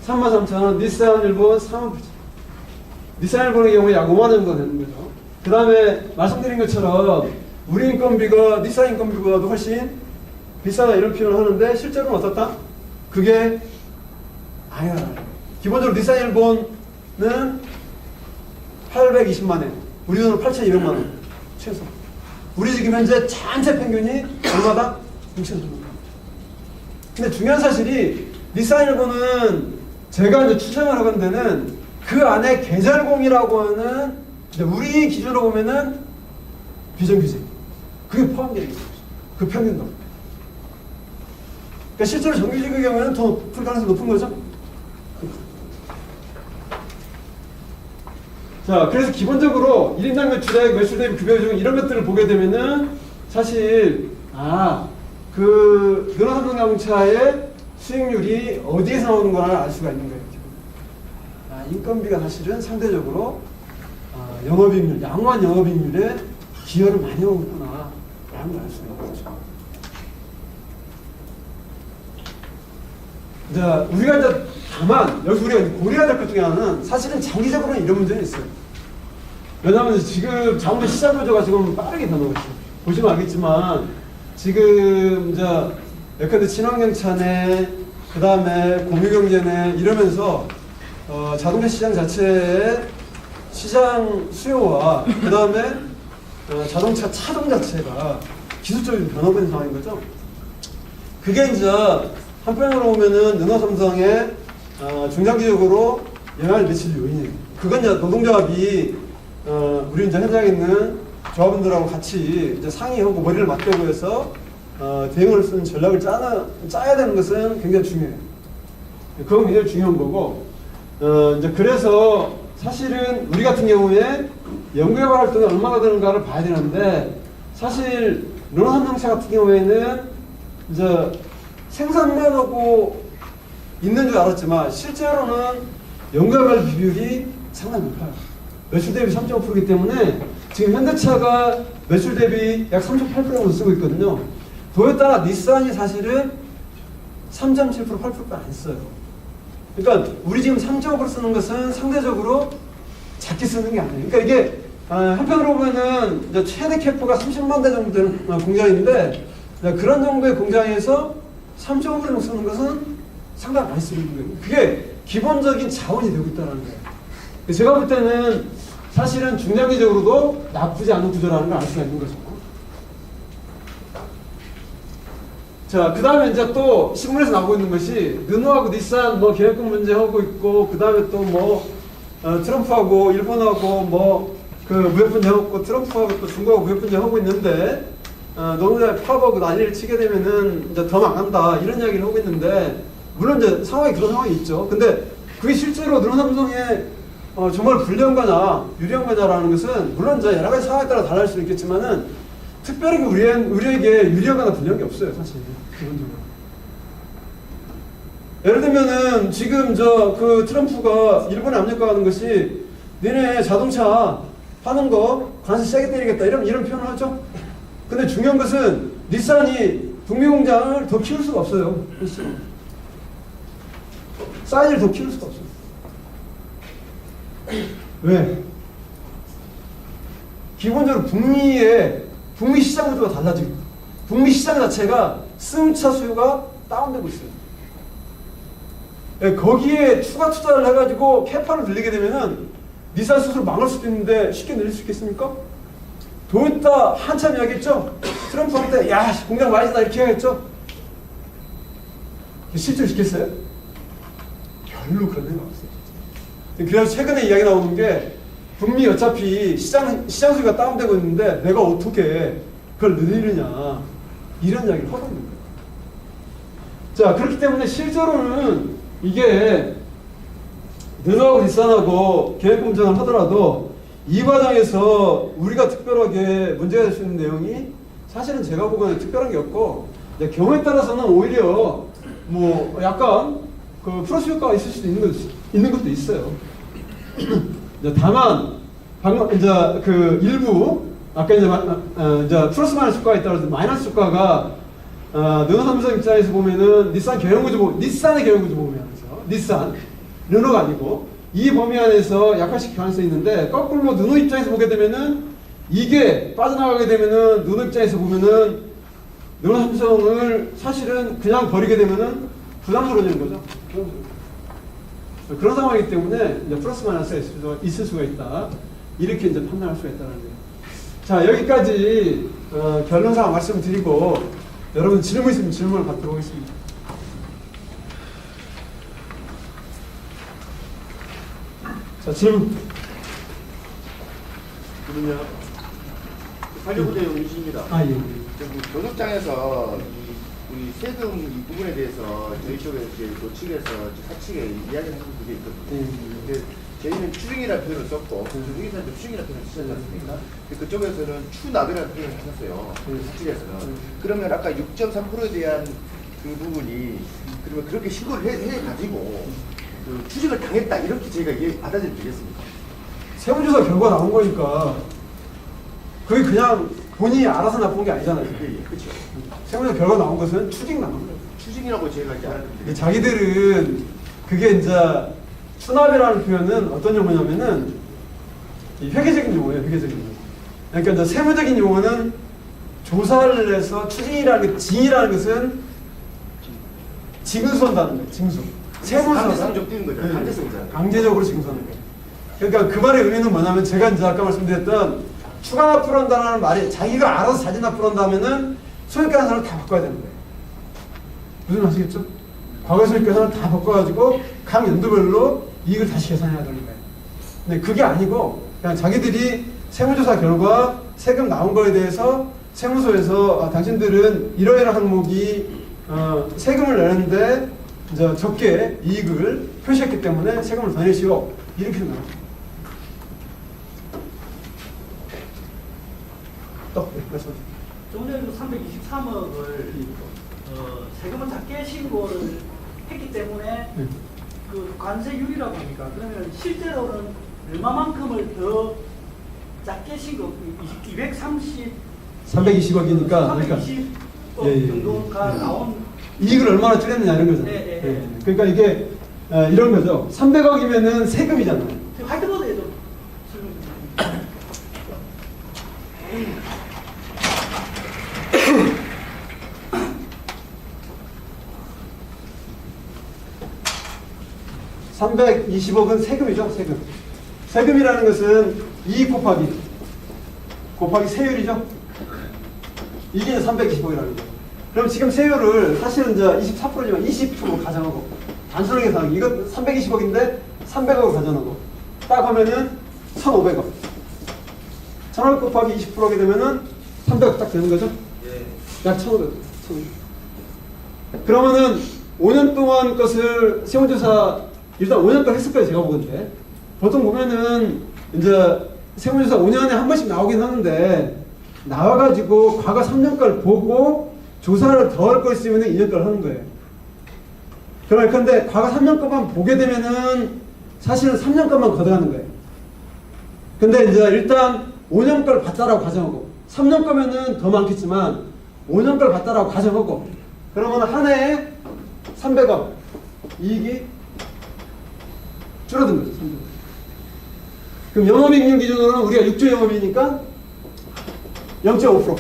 33,000원, 닛산 일본 48,000원. 닛산 일본의 경우에 약 5만 원 정도 되는 거죠. 그 다음에 말씀드린 것처럼 우리 인건비가 닛산 인건비보다도 훨씬 비싸다 이런 표현을 하는데 실제로는 어떻다? 그게 아니야. 기본적으로 닛산 일본은 820만 원, 우리 돈으로 8,200만 원 최소. 우리 지금 현재 전체 평균이 얼마다? 6,300만 원. 근데 중요한 사실이 닛산 일본은 제가 이제 추정을 하건 데는 그 안에 계절공이라고 하는 우리 기준으로 보면은 비정규직 그게 포함되어 있는 거죠. 그 평균도. 그러니까 실제로 정규직의 경우에는 더 높을 가능성이 높은 거죠. 자, 그래서 기본적으로 1인당 매출액, 매출 대비 급여 중 이런 것들을 보게 되면은 사실 그 르노삼성자동차의 수익률이 어디에서 나오는 거를 알 수가 있는 거예요. 인건비가 사실은 상대적으로 영업이익률, 양호한 영업이익률에 기여를 많이 하고 있구나 라는 걸 알 수가 있는 거죠. 이제 우리가 이제 다만 여기 우리가 고려해야 될 것 중에 하나는 사실은 장기적으로는 이런 문제는 있어요. 왜냐하면 지금 자동차 시장 구조가 지금 빠르게 변하고 있어요. 보시면 알겠지만 지금 이제 예컨대 친환경차네, 그 다음에 공유경제네 이러면서 자동차 시장 자체의 시장 수요와 그 다음에 자동차 차종 자체가 기술적으로 변하고 있는 상황인 거죠. 그게 이제 한편으로 보면은 르노삼성의 중장기적으로 영향을 미칠 요인이에요. 그건 이제 노동조합이 우리 이제 현장에 있는 조합원들하고 같이 이제 상의하고 머리를 맞대고 해서 대응을 쓰는 전략을 짜야 되는 것은 굉장히 중요해요. 그건 굉장히 중요한 거고, 이제 그래서 사실은 우리 같은 경우에 연구개발 활동이 얼마나 되는가를 봐야 되는데, 사실 르노삼성차 같은 경우에는 이제 생산만 하고 있는 줄 알았지만 실제로는 연구개발 비율이 상당히 높아요. 매출 대비 3.5%이기 때문에 지금 현대차가 매출 대비 약 38%를 쓰고 있거든요. 도요타, 닛산이 사실은 3.7%, 8%도 안 써요. 그러니까 우리 지금 3.5% 쓰는 것은 상대적으로 작게 쓰는 게 아니에요. 그러니까 이게 한편으로 보면은 이제 최대 캐파가 30만 대 정도 되는 공장인데 그런 정도의 공장에서 3.5% 정도 쓰는 것은 상당히 많이 쓰는 거예요. 그게 기본적인 자원이 되고 있다는 거예요. 제가 볼 때는 사실은 중장기적으로도 나쁘지 않은 구조라는 걸 알 수가 있는 거죠. 자, 그 다음에 이제 또 신문에서 나오고 있는 것이 르노하고 닛산 뭐 계획금 문제 하고 있고, 그 다음에 또 뭐 트럼프하고 일본하고 뭐 그 무역 분쟁하고 트럼프하고 또 중국하고 무역 분쟁하고 있는데 노동자의 파업하고 난리를 치게 되면은 이제 더 망한다 이런 이야기를 하고 있는데 물론 이제 상황이 그런 상황이 있죠. 근데 그게 실제로 노동삼성에 정말 불리한 거냐 유리한 거냐라는 것은 물론 이제 여러 가지 상황에 따라 달라질 수는 있겠지만은 특별하게 우리에게 유리하거나 불리한 게 없어요 사실 기본적으로. 예를 들면은 지금 그 트럼프가 일본에 압력가하는 것이 너네 자동차 파는 거 관세 세게 때리겠다 이런 표현을 하죠. 근데 중요한 것은 닛산이 북미 공장을 더 키울 수가 없어요. 사이즈를 더 키울 수가 없어요. 왜? 기본적으로 북미 시장 구조가 달라지고 북미 시장 자체가 승차 수요가 다운되고 있어요. 거기에 추가 투자를 해가지고 캐파를 늘리게 되면은 닛산 스스로 망할 수도 있는데 쉽게 늘릴 수 있겠습니까? 도요타 한참 이야기했죠? 트럼프한테 야 공장 많이 짓다 이렇게 해야겠죠? 실제로 시켰어요? 별로 그런 생각 없어요. 그래서 최근에 이야기 나오는 게 북미 어차피 시장 수요가 다운되고 있는데 내가 어떻게 그걸 늘리느냐 이런 이야기를 하고 있는 거예요. 자 그렇기 때문에 실제로는 이게 르노하고 닛산하고 계획 공정을 하더라도 이 과정에서 우리가 특별하게 문제가 될 수 있는 내용이 사실은 제가 보기에는 특별한 게 없고 경우에 따라서는 오히려 뭐 약간 그 플러스 효과가 있을 수도 있는 것도 있어요. 다만 방금 이제 그 일부 아까 이제 플러스 마이너스 효과가 있다고 마이너스 효과가 르노삼성 입장에서 보면은 닛산의 경영 구조 보면서 닛산 르노가 아니고 이 범위 안에서 약화시킬 가능성이 있는데 거꾸로 르노 입장에서 보게 되면은 이게 빠져나가게 되면은 르노 입장에서 보면은 르노삼성을 사실은 그냥 버리게 되면은 부담스러워지는 거죠. 그런 상황이기 때문에 이제 플러스 마이너스가 있을 수가 있다. 이렇게 이제 판단할 수가 있다는 거예요. 자 여기까지 결론상 말씀드리고 여러분 질문 있으면 질문을 받도록 하겠습니다. 자 질문. 그러면 관료부대 윤식입니다. 예. 교섭장에서 우리 세금 이 부분에 대해서 저희 쪽에 이제 노측에서 사측에 이야기하는 게 있거든요. 근데 저희는 추징이라는 표현을 썼고 중국에서는 추징이라는 표현을 쓰지 않습니까? 그쪽에서는 추납이라는 표현을 하셨어요. 사측에서는. 그러면 아까 6.3%에 대한 그 부분이 그러면 그렇게 신고를 해가지고 그 추징을 당했다 이렇게 저희가 받아들이면 되겠습니까? 세무조사 결과 나온 거니까 그게 그냥 본인이 알아서 나쁜 게 아니잖아요. 그렇죠. 세무조사 결과 나온 것은 추징 나온 거예요. 추징이라고 저희가 이제 알아듣는데 자기들은 그게 이제 수납이라는 표현은 어떤 용어냐면은 이 회계적인 용어예요. 회계적인 용어. 그러니까 이제 세무적인 용어는 조사를 해서 추징이라는 징이라는 것은 징수한다는 거예요. 징수. 강제성 좀 띄는 거죠. 강제성이잖아요. 강제적으로 징수하는 거예요. 그러니까 그 말의 의미는 뭐냐면 제가 이제 아까 말씀드렸던 추가 납부를 한다는 말이 자기가 알아서 자진 납부를 한다면은 소액계산 사람을 다 바꿔야 되는 거예요. 무슨 말씀이겠죠? 과거 소액계산을 다 바꿔가지고 각 연도별로 이익을 다시 계산해야 되는 거예요. 근데 그게 아니고 그냥 자기들이 세무조사 결과 세금 나온 거에 대해서 세무서에서 당신들은 이러이러한 항목이 세금을 내는데 이제 적게 이익을 표시했기 때문에 세금을 더 내시오. 이렇게 나와요. 또 말씀하세요. 조금 전에도 323억을 세금을 작게 신고를 했기 때문에 그 관세율이라고 합니까? 그러면 실제로는 얼마만큼을 더 작게 신고 320억이니까 320억 정도가 나온 이익을 얼마나 줄였느냐 이런 거죠. 네. 그러니까 이게 이런 거죠. 300억이면은 세금이잖아요. 화이트보드에도 (320억은) 세금이죠. 세금이라는 것은 이익 곱하기 세율이죠. 이게 320억이라는 거예요. 그럼 지금 세율을 사실은 이제 24%지만 20% 가정하고 단순하게 계산하고 이거 320억인데 300억을 가정하고 딱 하면은 1,500억. 1,000원 곱하기 20% 하게 되면은 300억 딱 되는 거죠? 예. 약 1,500억. 그러면은 5년 동안 것을 세무조사 일단 5년 동안 했을 거예요. 제가 보건데 보통 보면은 이제 세무조사 5년에 한 번씩 나오긴 하는데 나와가지고 과거 3년걸 보고 조사를 더 할 거 있으면 2년걸 하는 거예요. 그러면 근데 과거 3년 것만 보게 되면은 사실은 3년 것만 걷어가는 거예요. 근데 이제 일단 5년 걸 봤다라고 가정하고 3년 거면은 더 많겠지만 5년 걸 봤다라고 가정하고 그러면 한 해에 300억 이익이 줄어든 거죠. 300억. 그럼 영업이익률 기준으로는 우리가 6조 영업이니까 0.5%.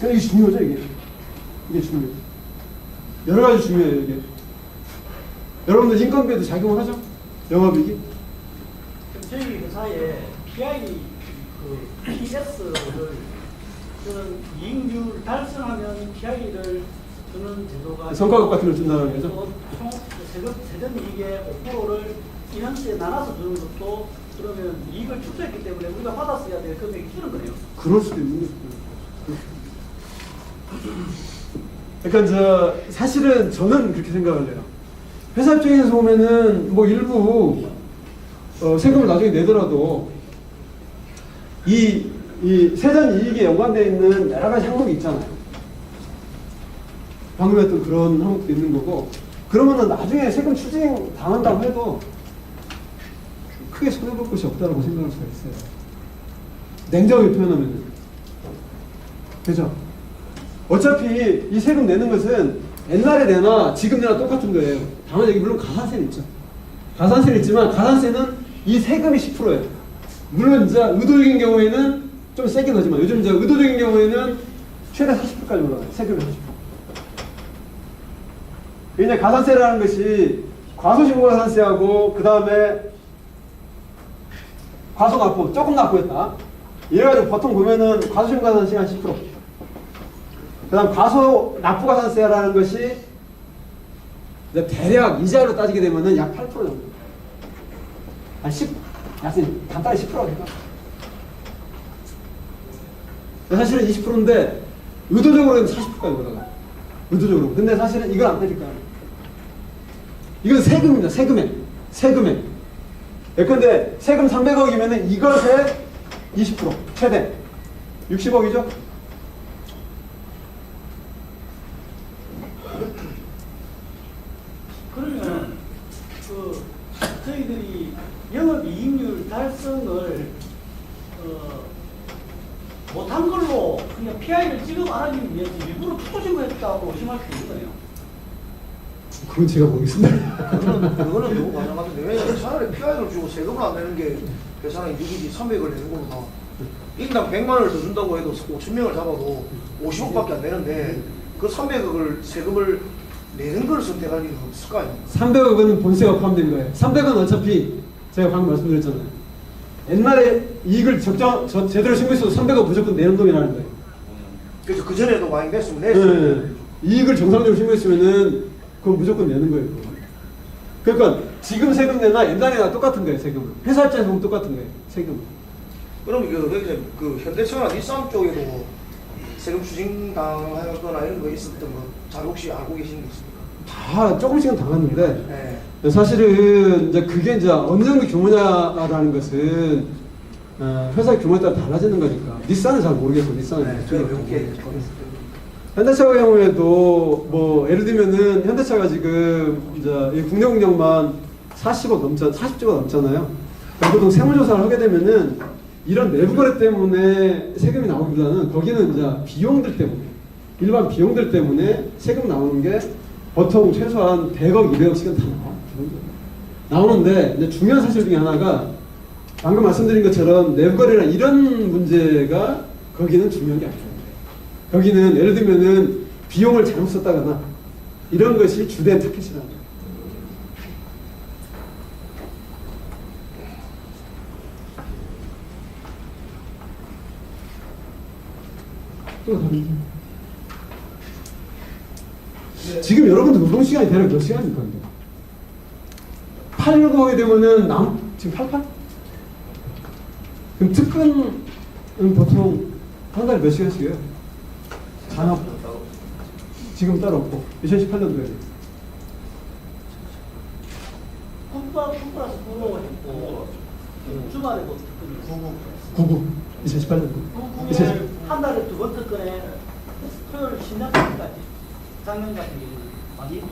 근데 이게 중요하죠, 이게. 이게 중요해요. 여러 가지 중요해요, 이게. 여러분들 인건비에도 작용을 하죠? 영업이익이? 저희 회사에 PI PS를 저는 이익률 달성하면 PI를 주는 제도가 성과급 같은 걸 준다는 거죠? 총 세전 이익의 5%를 2년치에 나눠서 주는 것도 그러면 이익을 축소했기 때문에 우리가 받았어야 될 금액이 주는 거네요. 그럴 수도 있는 거죠. 그러니까 사실은 저는 그렇게 생각을 해요. 회사 입장에서 보면은 뭐 일부 세금을 나중에 내더라도 이 세전 이익에 연관되어 있는 여러 가지 항목이 있잖아요. 방금 했던 그런 항목도 있는 거고 그러면은 나중에 세금 추징 당한다고 해도 크게 손해볼 것이 없다고 생각할 수가 있어요. 냉정하게 표현하면은. 그죠? 어차피 이 세금 내는 것은 옛날에 내나 지금 내나 똑같은 거예요. 다만 여기 물론 가산세는 있죠. 가산세는 있지만 가산세는 이 세금이 10%예요. 물론 이제 의도적인 경우에는 좀 세긴 하지만 요즘 이제 의도적인 경우에는 최대 40%까지 올라가요. 세금이 40%. 왜냐 가산세라는 것이 과소신고 가산세하고 그 다음에 과소납부 조금 납부했다. 이래가지고 보통 보면은 과소신고 가산세 한 10%. 그 다음 과소 납부 가산세라는 것이 이제 대략 이자로 따지게 되면은 약 8% 정도. 한 10, 간단히 10%가 될까? 사실은 20%인데 의도적으로는 40%까지 올라가. 의도적으로. 근데 사실은 이걸 안 때릴까? 이건 세금입니다. 세금액. 예컨대 세금 300억이면은 이것의 20% 최대 60억이죠? 그러면 저희들이 영업이익률 달성을 못한 걸로 그냥 PI를 지급 안 하기 위해서 일부러 축소신고했다고 의심할 수 있는 거예요. 그건 제가 모르겠습니다. 그거는 너무 가능 같은데 왜냐면 차라리 PI를 주고 세금을 안 내는 게 회사는 이득이지 300을 내는 거구나. 인당 100만 원을 더 준다고 해도 5,000명을 잡아도 50억밖에 안 되는데 그 300억을 세금을 내는 걸 선택할 리는 없을 거 아니에요. 300억은 본세가 포함된 거예요. 300은 어차피 제가 방금 말씀드렸잖아요. 옛날에 이익을 제대로 신고했어도 300억 무조건 내는 놈이라는 거예요. 그래서 그 전에도 많이 냈으면 냈어요. 네. 이익을 정상적으로 신고했으면은 그건 무조건 내는 거예요. 그러니까 지금 세금 내나 옛날에나 똑같은 거예요. 세금은 회사 입장에서 보면 똑같은 거예요. 세금은. 그럼 그 현대차나 닛산 쪽에도 세금 추징 당하거나 이런 거 있었던 거 잘 혹시 알고 계시는 게 있습니까? 다 조금씩은 당하는데 네. 사실은 이제 그게 이제 어느 정도 규모냐라는 것은 회사의 규모에 따라 달라지는 거니까 닛산은 잘 모르겠고 닛산은 네, 그쪽에 외국계 현대차 경우에도 뭐 예를 들면은 현대차가 지금 이제 이 국내 공장만 40조가 넘잖아요. 보통 세무조사를 하게 되면은 이런 내부 거래 때문에 세금이 나오기보다는 거기는 이제 비용들 때문에 일반 비용들 때문에 세금 나오는 게 보통 최소한 100억, 200억씩은 다 나오는데 이제 중요한 사실 중에 하나가 방금 말씀드린 것처럼 내부 거래나 이런 문제가 거기는 중요한 게 아니에요. 여기는 예를 들면은 비용을 잘못 썼다거나 이런 것이 주된 타겟이라는 거예요. 지금 여러분들 노동 시간이 대략 몇 시간입니까? 819 하게 되면은 지금 88? 그럼 특근은 보통 한 달에 몇 시간씩 해요? 잔업 지금 따로 없고 2018년도에 컴플러스 구로 했고 주말에도 특근이 99 2018년도 그게 한 달에 2번 특근에 토요일 신약까지 작년 같은 경우는 많이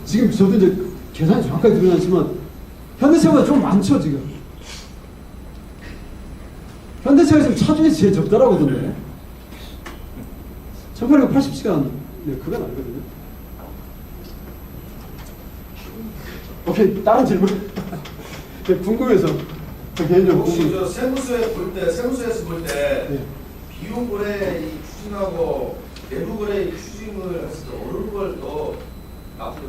지금 저도 이제 계산이 정확하게 들어가지 않지만 현대차보다 좀 많죠 지금. 현대차가 지금 차 중에서 제일 적다라고 하던데 1880시간 네, 그건 아니거든요. 오케이 다른 질문. 네, 궁금해서 저 개인적으로 혹시 궁금. 저 세무서에서 볼 때 네. 비용 거래 이 추징하고 내부 거래 추징을 했을 때 어느 걸 더 나쁘게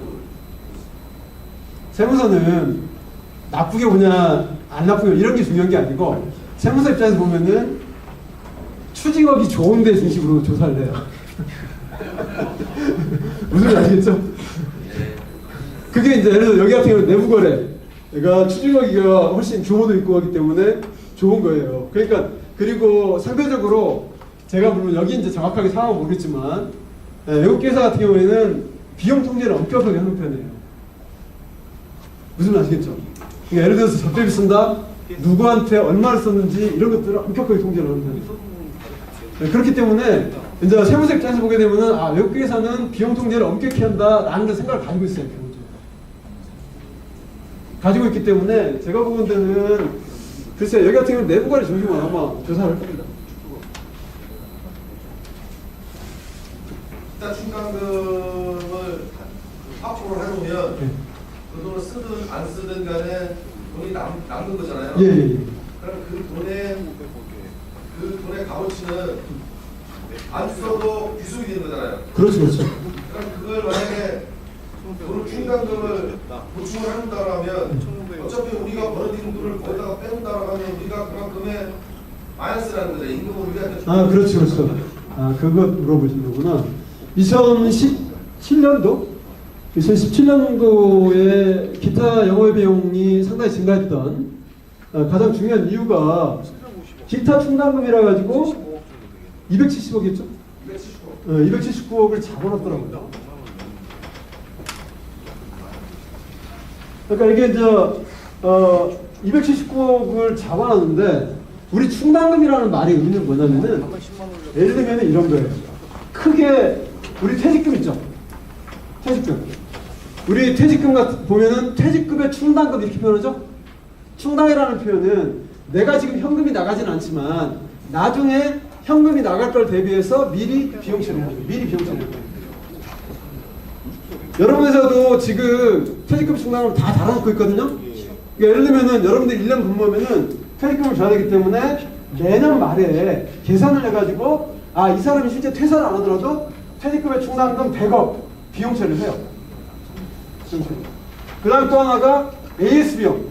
세무서는 나쁘게 보냐 안 나쁘게 보냐 이런 게 중요한 게 아니고 세무서 입장에서 보면은 추징업이 좋은데 중심으로 조사를 해요. 무슨 말인지 아시겠죠? 그게 이제 예를 들어 여기 같은 경우는 내부 거래 그러니까 추징업이가 훨씬 규모도 있고 하기 때문에 좋은 거예요. 그러니까 그리고 상대적으로 제가 물론 여기 이제 정확하게 상황은 모르겠지만 외국계사 같은 경우에는 비용 통제를 엄격하게 하는 편이에요. 무슨 말 아시겠죠? 그러니까 예를 들어서 접대비 쓴다 누구한테 얼마를 썼는지 이런 것들을 엄격하게 통제를 하는 편이에요. 네, 그렇기 때문에 이제 세무서 입장에서 보게 되면은 아 외국계사는 비용 통제를 엄격히 한다라는 생각을 가지고 있어요. 기본적으로. 가지고 있기 때문에 제가 보는 데는 글쎄 여기 같은 경우는 내부 관리 중심으로 아마 조사를 할 겁니다. 일단 충당금을 확보를 해놓으면 네. 그 돈을 쓰든 안 쓰든 간에 돈이 남는 거잖아요. 예, 예, 예. 그럼 그 돈의 값어치는 안 써도 귀속이 되는 거잖아요. 그렇죠, 그렇죠. 그럼 그걸 만약에 돈을 충당금을 보충을 한다라면 어차피 우리가 벌어들인 돈을 거기다가 빼놓는다라면 우리가 그만큼의 마이너스라는 거죠. 임금을 우리한테 아, 그렇죠, 그렇죠. 아, 그거 물어보신 거구나. 2017년도? 2017년도에 기타 영업 비용이 상당히 증가했던 가장 중요한 이유가 기타 충당금이라 가지고 270억이었죠? 279억을 잡아놨더라고요. 그러니까 이게 이제 279억을 잡아놨는데 우리 충당금이라는 말의 의미는 뭐냐면은 예를 들면 이런 거예요. 크게 우리 퇴직금 있죠? 퇴직금. 우리 퇴직금 보면은 퇴직금의 충당금 이렇게 표현하죠? 충당이라는 표현은 내가 지금 현금이 나가진 않지만 나중에 현금이 나갈 걸 대비해서 미리 비용 처리하는 거예요. 미리 비용 처리하는 거예요. 여러분 회사도 지금 퇴직금 충당을 다 달아놓고 있거든요. 그러니까 예를 들면은 여러분들 1년 근무하면은 퇴직금을 줘야 되기 때문에 내년 말에 계산을 해가지고 아, 이 사람이 실제 퇴사를 안 하더라도 퇴직금의 충당금 100억 비용 처리를 해요. 그 다음 또 하나가 AS 비용.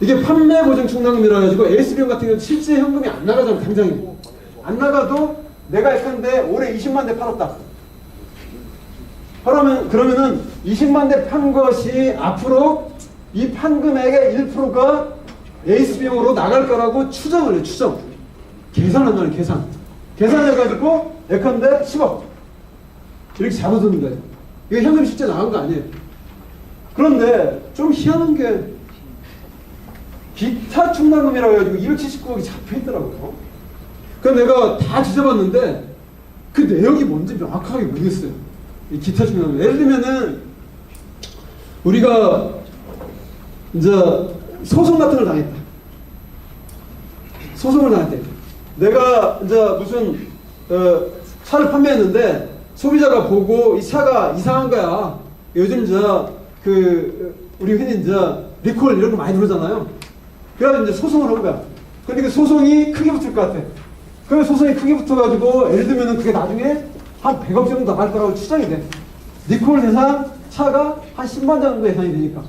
이게 판매 보증 충당금이라 가지고 AS 비용 같은 경우는 실제 현금이 안 나가잖아요. 당장에 안 나가도 내가 예컨대 올해 20만 대 팔았다. 그러면은 20만 대 판 것이 앞으로 이 판 금액의 1%가 AS 비용으로 나갈 거라고 추정을 해요. 추정. 계산한다는 계산. 계산해가지고 예컨대 10억 이렇게 잡아두는 거예요. 이게 현금이 실제 나간 거 아니에요. 그런데 좀 희한한 게 기타 충당금이라고 해가지고 279억이 잡혀있더라고요. 그래서 내가 다 뒤져봤는데 그 내역이 뭔지 명확하게 모르겠어요. 이 기타 충당금. 예를 들면은 우리가 이제 소송 같은 걸 당했다. 소송을 당했대. 내가 이제 무슨 차를 판매했는데 소비자가 보고 이 차가 이상한 거야. 요즘 우리 흔히 리콜 이런 거 많이 그러잖아요. 그래가지고 이제 소송을 한 거야. 근데 그 소송이 크게 붙을 것 같아. 그래서 소송이 크게 붙어가지고 예를 들면은 그게 나중에 한 100억 정도 나갈 거라고 추정이 돼. 리콜 대상 차가 한 10만 정도 예상이 되니까.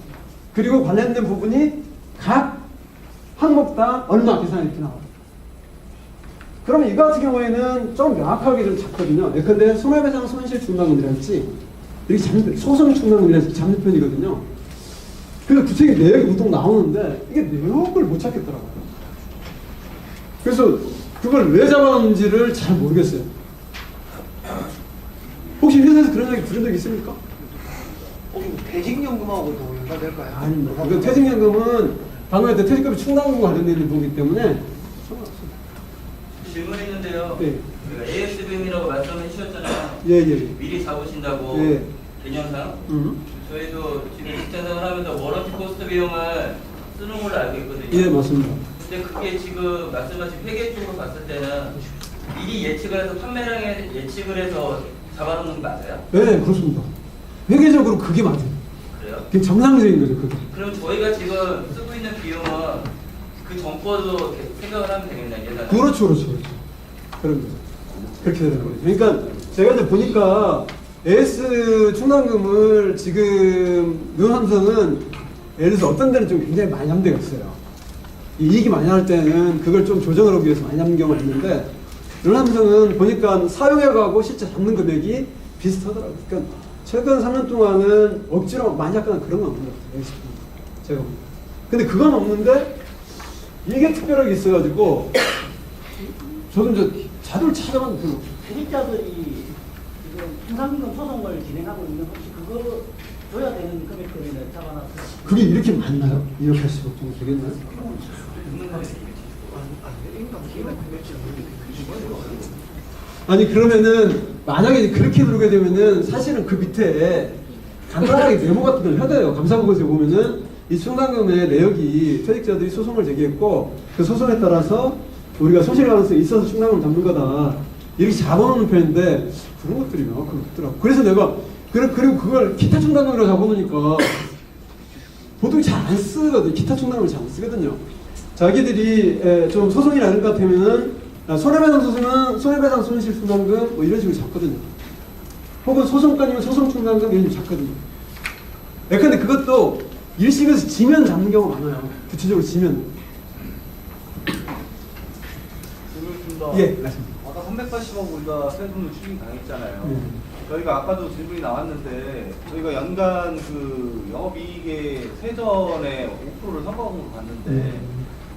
그리고 관련된 부분이 각 항목당 얼마 계산이 이렇게 나와. 그러면 이거 같은 경우에는 좀 명확하게 좀 잡거든요. 예컨대 손해배상 손실 중간금이라 했지. 이렇게 소송 충당금이라서 잡는 편이거든요. 그래서 구체적인 내역이 보통 나오는데 이게 내역을 못 찾겠더라고요. 그래서 그걸 왜 잡아놨는지를 잘 모르겠어요. 혹시 회사에서 그런 얘기 들은 적 있습니까? 혹시 퇴직연금하고도 연관될까요? 아닙니다. 그 퇴직연금은 방금 했던 퇴직금이 충당금과 관련된 부분이기 때문에 상관없습니다. 질문 있는데요. 네. ASBM이라고 말씀해 주셨잖아요. 예. 미리 잡으신다고 예. 개념상. 저희도 지금 직장생활 하면서 워런티 코스트 비용을 쓰는 걸로 알고 있거든요. 예, 맞습니다. 근데 그게 지금 말씀하신 회계 쪽으로 봤을 때는 미리 예측을 해서 판매량에 예측을 해서 잡아놓는 거 맞아요? 네, 그렇습니다. 회계적으로 그게 맞아요. 그래요? 그게 정상적인 거죠, 그게. 그럼 저희가 지금 쓰고 있는 비용은 그 전거도 생각을 하면 되겠네요, 예산. 그렇죠. 그런 거죠. 그렇게 되는 거죠. 그러니까 제가 이제 보니까 AS 충당금을 지금 노삼성은 예를 들어서 어떤 데는 좀 굉장히 많이 함대가 있어요. 이익이 많이 날 때는 그걸 좀 조정을 하기 위해서 많이 하는 경우가 있는데 노삼성은 보니까 사용해가고 실제 잡는 금액이 비슷하더라고요. 그러니까 최근 3년 동안은 억지로 많이 약간 그런 건 없는 것 같아요. 제가 보니까. 근데 그건 없는데 이게 특별하게 있어가지고 저도 이제 자료를 찾아봤는데 별로 없어요. 세입자들이 지금 통상임금 소송을 진행하고 있는 혹시 그거 줘야 되는 금액들을 잡아놨어요. 그게 이렇게 많나요? 2억 80억 정도 되겠나요? 아니 그러면은 만약에 그렇게 부르게 되면은 사실은 그 밑에 간단하게 메모 같은 걸 해야 돼요. 감사보고서에 보면은 이 충당금의 내역이 퇴직자들이 소송을 제기했고 그 소송에 따라서 우리가 손실 가능성이 있어서 충당금을 잡는 거다 이렇게 잡아놓는 편인데 그런 것들이 명확하게 없더라고. 그래서 내가 그리고 그걸 기타 충당금으로 잡아놓으니까 보통 잘 안 쓰거든요. 기타 충당금을 잘 안 쓰거든요. 자기들이 좀 소송이나 이런 것 같으면은 손해배상 소송은 손해배상 손실 충당금 뭐 이런 식으로 잡거든요. 혹은 소송권이면 소송 충당금 이런 식으로 잡거든요. 근데 그것도 일심에서 지면 잡는 경우가 많아요. 구체적으로 지면. 예, 맞습니다. 아까 380억 우리가 세금을 추징 당했잖아요. 네. 저희가 아까도 질문이 나왔는데 저희가 연간 그 영업이익의 세전에 5%를 성과금으로 받는데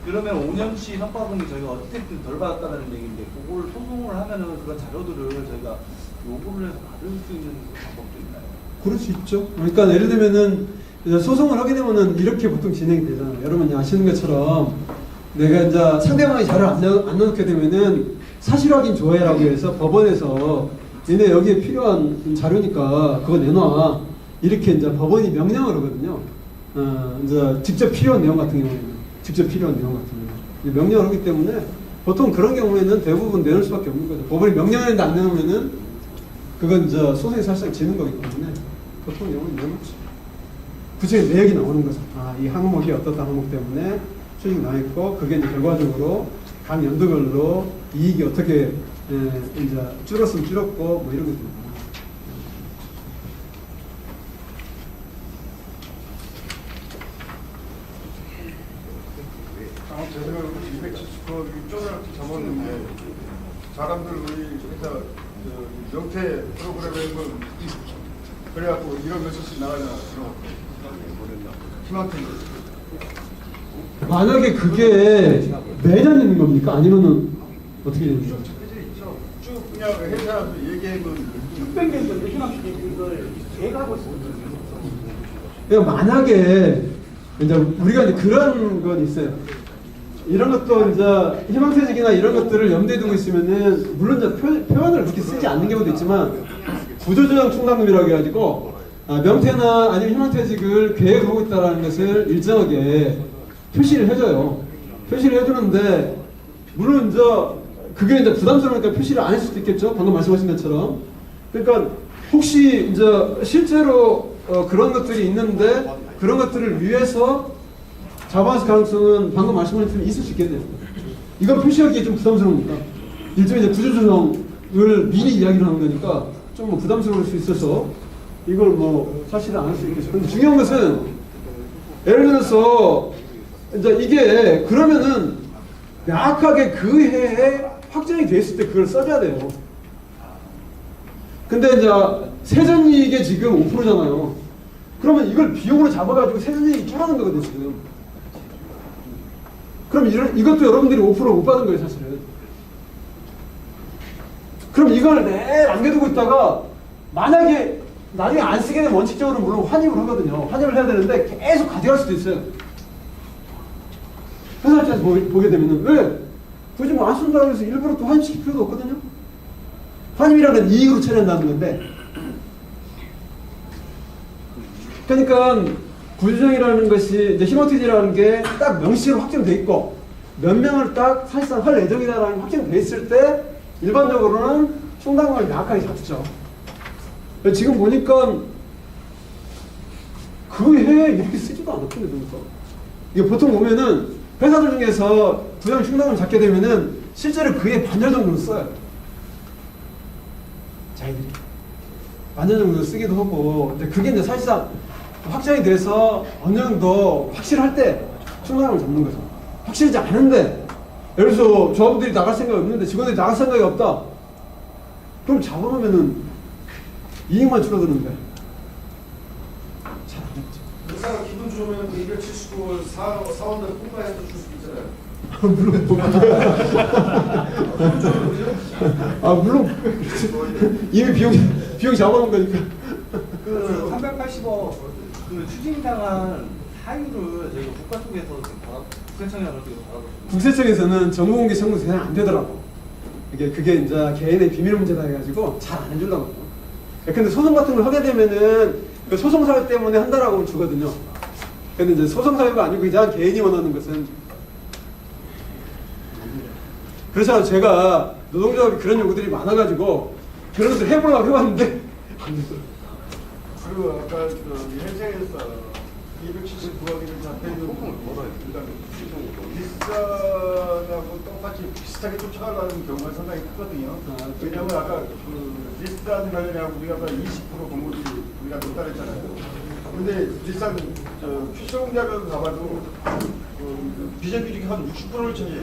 그러면 5년치 성과금이 저희가 어떻게든 덜 받았다는 얘기인데 그걸 소송을 하면은 그런 자료들을 저희가 요구를 해서 받을 수 있는 방법도 있나요? 그럴 수 있죠. 그러니까 예를 들면은 이제 소송을 하게 되면은 이렇게 보통 진행이 되잖아요. 여러분이 아시는 것처럼 내가 이제 상대방이 자료를 안 넣게 되면은 사실 확인 조회라고 해서 법원에서 얘네 여기에 필요한 자료니까 그거 내놔 이렇게 이제 법원이 명령을 하거든요. 이제 직접 필요한 내용 같은 경우에는 명령을 하기 때문에 보통 그런 경우에는 대부분 내놓을 수밖에 없는 거죠. 법원이 명령했는데 안 내놓으면은 그건 이제 소송이 사실상 지는 거기 때문에 보통 경우는 내놓죠. 구체적인 내역이 나오는 거죠. 이 항목이 어떤 항목 때문에 수익이 나있고 그게 이제 결과적으로 각 연도별로 이익이 어떻게 이제 줄었으면 줄었고 뭐 이런 것들. 제 생각으로 270억이 쪼그랗게 잡았는데 사람들 우리 회사 명태 프로그램에 그래갖고 1억 몇천씩 나가잖아. 희망팀. 만약에 그게 매년 있는 겁니까? 아니면은 어떻게 되는 거죠? 쭉 그냥 회사에서 얘기하면 600년 전에 희망시대 이걸 계획하고 있었거든요. 그러니까 만약에 이제 우리가 이제 그런 건 있어요. 이런 것도 이제 희망퇴직이나 이런 것들을 염두에 두고 있으면은 물론 이제 표현을 그렇게 쓰지 않는 경우도 있지만 구조조정 충당금이라고 해가지고 명퇴나 아니면 희망퇴직을 계획하고 있다는 것을 일정하게 표시를 해줘요. 표시를 해주는데 물론 이제 그게 이제 부담스러우니까 표시를 안 했을 수도 있겠죠. 방금 말씀하신 것처럼. 그러니까 혹시 이제 실제로 그런 것들이 있는데 그런 것들을 위해서 잡아왔을 가능성은 방금 말씀하신 대로 있을 수 있겠네요. 이건 표시하기에 좀 부담스러우니까 일종의 이제 구조조정을 미리 이야기를 하는 거니까 좀 뭐 부담스러울 수 있어서 이걸 뭐 사실은 안 할 수 있겠죠. 근데 중요한 것은 예를 들어서 이제 이게 그러면은 명확하게 그 해에 확정이 됐을 때 그걸 써줘야 돼요. 근데 이제 세전이익에 지금 5%잖아요. 그러면 이걸 비용으로 잡아가지고 세전이익이 줄어든 거거든요, 지금. 그럼 이것도 여러분들이 5% 못 받은 거예요, 사실은. 그럼 이걸 내일 남겨두고 있다가 만약에 나중에 안 쓰게 되면 원칙적으로 물론 환입을 하거든요. 환입을 해야 되는데 계속 가져갈 수도 있어요. 회사 입장에서 보게 되면은 왜? 굳이 뭐 안 쓴다고 해서 일부러 또 환입시킬 필요도 없거든요. 환입이라는 건 이익으로 처리한다는 건데. 그러니까 구조정이라는 것이 이제 히모티지라는 게 딱 명시로 확정돼 있고 몇 명을 딱 사실상 할 예정이다라는 게 확정돼 있을 때 일반적으로는 충당금을 명확하게 잡죠. 지금 보니까 그 해에 이렇게 쓰지도 않았거든요. 보니까 이게 보통 보면은 회사들 중에서 부장 충당금을 잡게 되면은 실제로 그해 반년 정도 써요. 자기들이 반년 정도 쓰기도 하고, 근데 그게 이제 사실상 확정이 돼서 어느 정도 확실할 때 충당금을 잡는 거죠. 확실하지 않은데, 예를 들어서 조합원들이 나갈 생각이 없는데 직원들이 나갈 생각이 없다. 그럼 잡아놓으면은 이익만 줄어드는데 잘 안 했죠. 회사가 기분 좋으면 279을 사원들 통과해서 줄 수 있잖아요. 물론 이미 비용 잡아놓은 거니까. 그 380억 그 추징당한 사유를 저희가 국가 쪽에서 국세청이랑 지금 받아보고 국세청에서는 정보공개 청구 대상 안 되더라고. 그게 이제 개인의 비밀 문제다 해가지고 잘 안 해주려고. 근데 소송 같은 걸 하게 되면은 그 소송 사유 때문에 한다라고 주거든요. 근데 이제 소송 사유가 아니고 그냥 개인이 원하는 것은. 그래서 제가 노동조합이 그런 요구들이 많아가지고 그런 것들 해보려고 해봤는데 안 됐어요. 그리고 아까 그 현장에서 279억이를 잡혀있는 부분을 벌어요. 그러니까 리스트하고 똑같이 비슷하게 쫓아가려는 경우가 상당히 크거든요. 왜냐하면 아까 그 리스트하는 관련해서 우리가 20% 공급이 우리가 높다랬잖아요. 근데 리스트한 큐시공작을 가봐도 비정규직이 한 60%를 차지해요.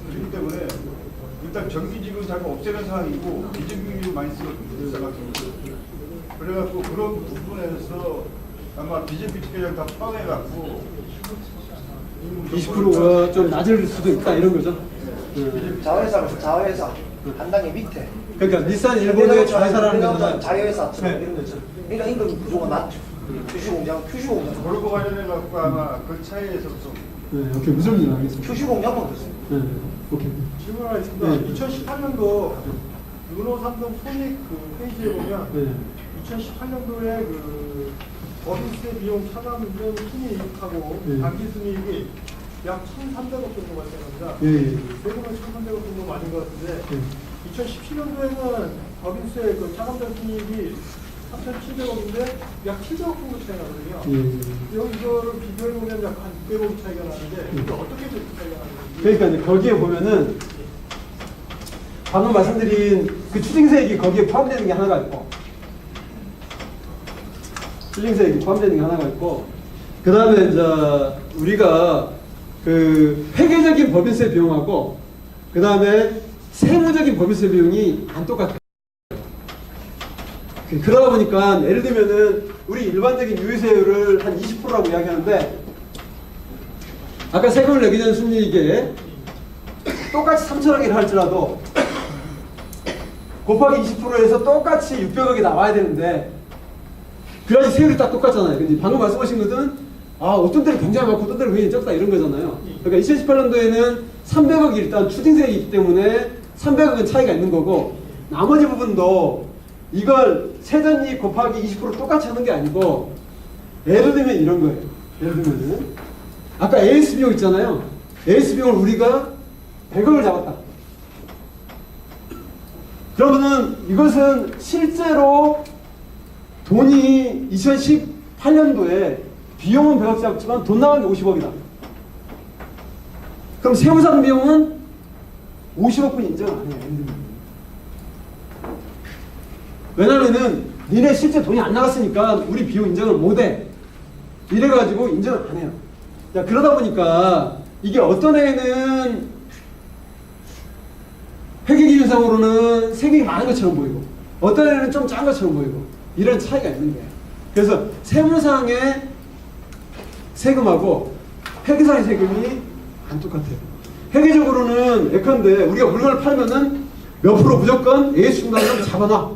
그렇기 때문에 일단 정규직은 자꾸 없애는 상황이고 비정규직을 많이 쓰거든요. 리스트 같은 경우. 그래갖고 그런 부분에서 아마 비정규직까지 다 포함해갖고 20%가 좀 낮을 수도 있다 이런 거죠. 자회사 한 단계 밑에. 그러니까 닛산 일본의 자회사라는 거는 자회사처럼 이런 거죠. 그러니까 임금 구조가 낮죠. 큐시공장. 그러고 관련해갖고 아마 그 차이에서 좀 네, 오케이 무슨 일 알겠습니다. 큐시공장만 됐어요. 네, 오케이. 질문 하나 있습니다. 네. 2018년도 윤호 삼동 손익 그 페이지에 보면 네. 2018년도에 그 법인세 비용 차감 등 순이익하고 네. 단기순이익이 약 1,300억 정도 발생합니다. 예, 예. 세금은 1,300억 정도 맞은 것 같은데 예. 2017년도에는 법인세 그 차감된 순이익이 3,700억인데 약 700억 정도 차이가 나거든요. 예. 이거를 비교해보면 약 한 600억 차이가 나는데 이게 어떻게 그렇게 차이가 나는 건지. 그러니까 이제 거기에 보면은 방금 말씀드린 그 추징세액이 거기에 포함되는 게 하나가 있고, 추징세액이 포함되는 게 하나가 있고, 그 다음에 이제 우리가 그 회계적인 법인세 비용하고 그 다음에 세무적인 법인세 비용이 안 똑같아요. 그러다 보니까 예를 들면은 우리 일반적인 유의세율을 한 20%라고 이야기하는데, 아까 세금을 내기 전 순이익에 똑같이 3천억이라 할지라도 곱하기 20%에서 똑같이 600억이 나와야 되는데, 그래야지 세율이 딱 똑같잖아요. 근데 방금 말씀하신 것은 어떤 데는 굉장히 많고 어떤 데는 굉장히 적다 이런 거잖아요. 그러니까 2018년도에는 300억이 일단 추징세이기 있기 때문에 300억은 차이가 있는 거고, 나머지 부분도 이걸 세전이익 곱하기 20% 똑같이 하는 게 아니고, 예를 들면 이런 거예요. 예를 들면은 아까 AS 비용 있잖아요. AS 비용을 우리가 100억을 잡았다. 그러면은 이것은 실제로 돈이 2018년도에 비용은 100억 잡지만 돈 나간 게 50억이다. 그럼 세무상 비용은 50억뿐 인정 안 해요. 왜냐면은 니네 실제 돈이 안 나갔으니까 우리 비용 인정을 못 해. 이래가지고 인정을 안 해요. 자, 그러다 보니까 이게 어떤 해에는 회계기준상으로는 세금이 많은 것처럼 보이고, 어떤 애는 좀 짠 것처럼 보이고 이런 차이가 있는 거예요. 그래서 세무상의 세금하고 회계상의 세금이 안 똑같아요. 회계적으로는 예컨대 우리가 물건을 팔면은 몇 프로 무조건 예수중단금 잡아놔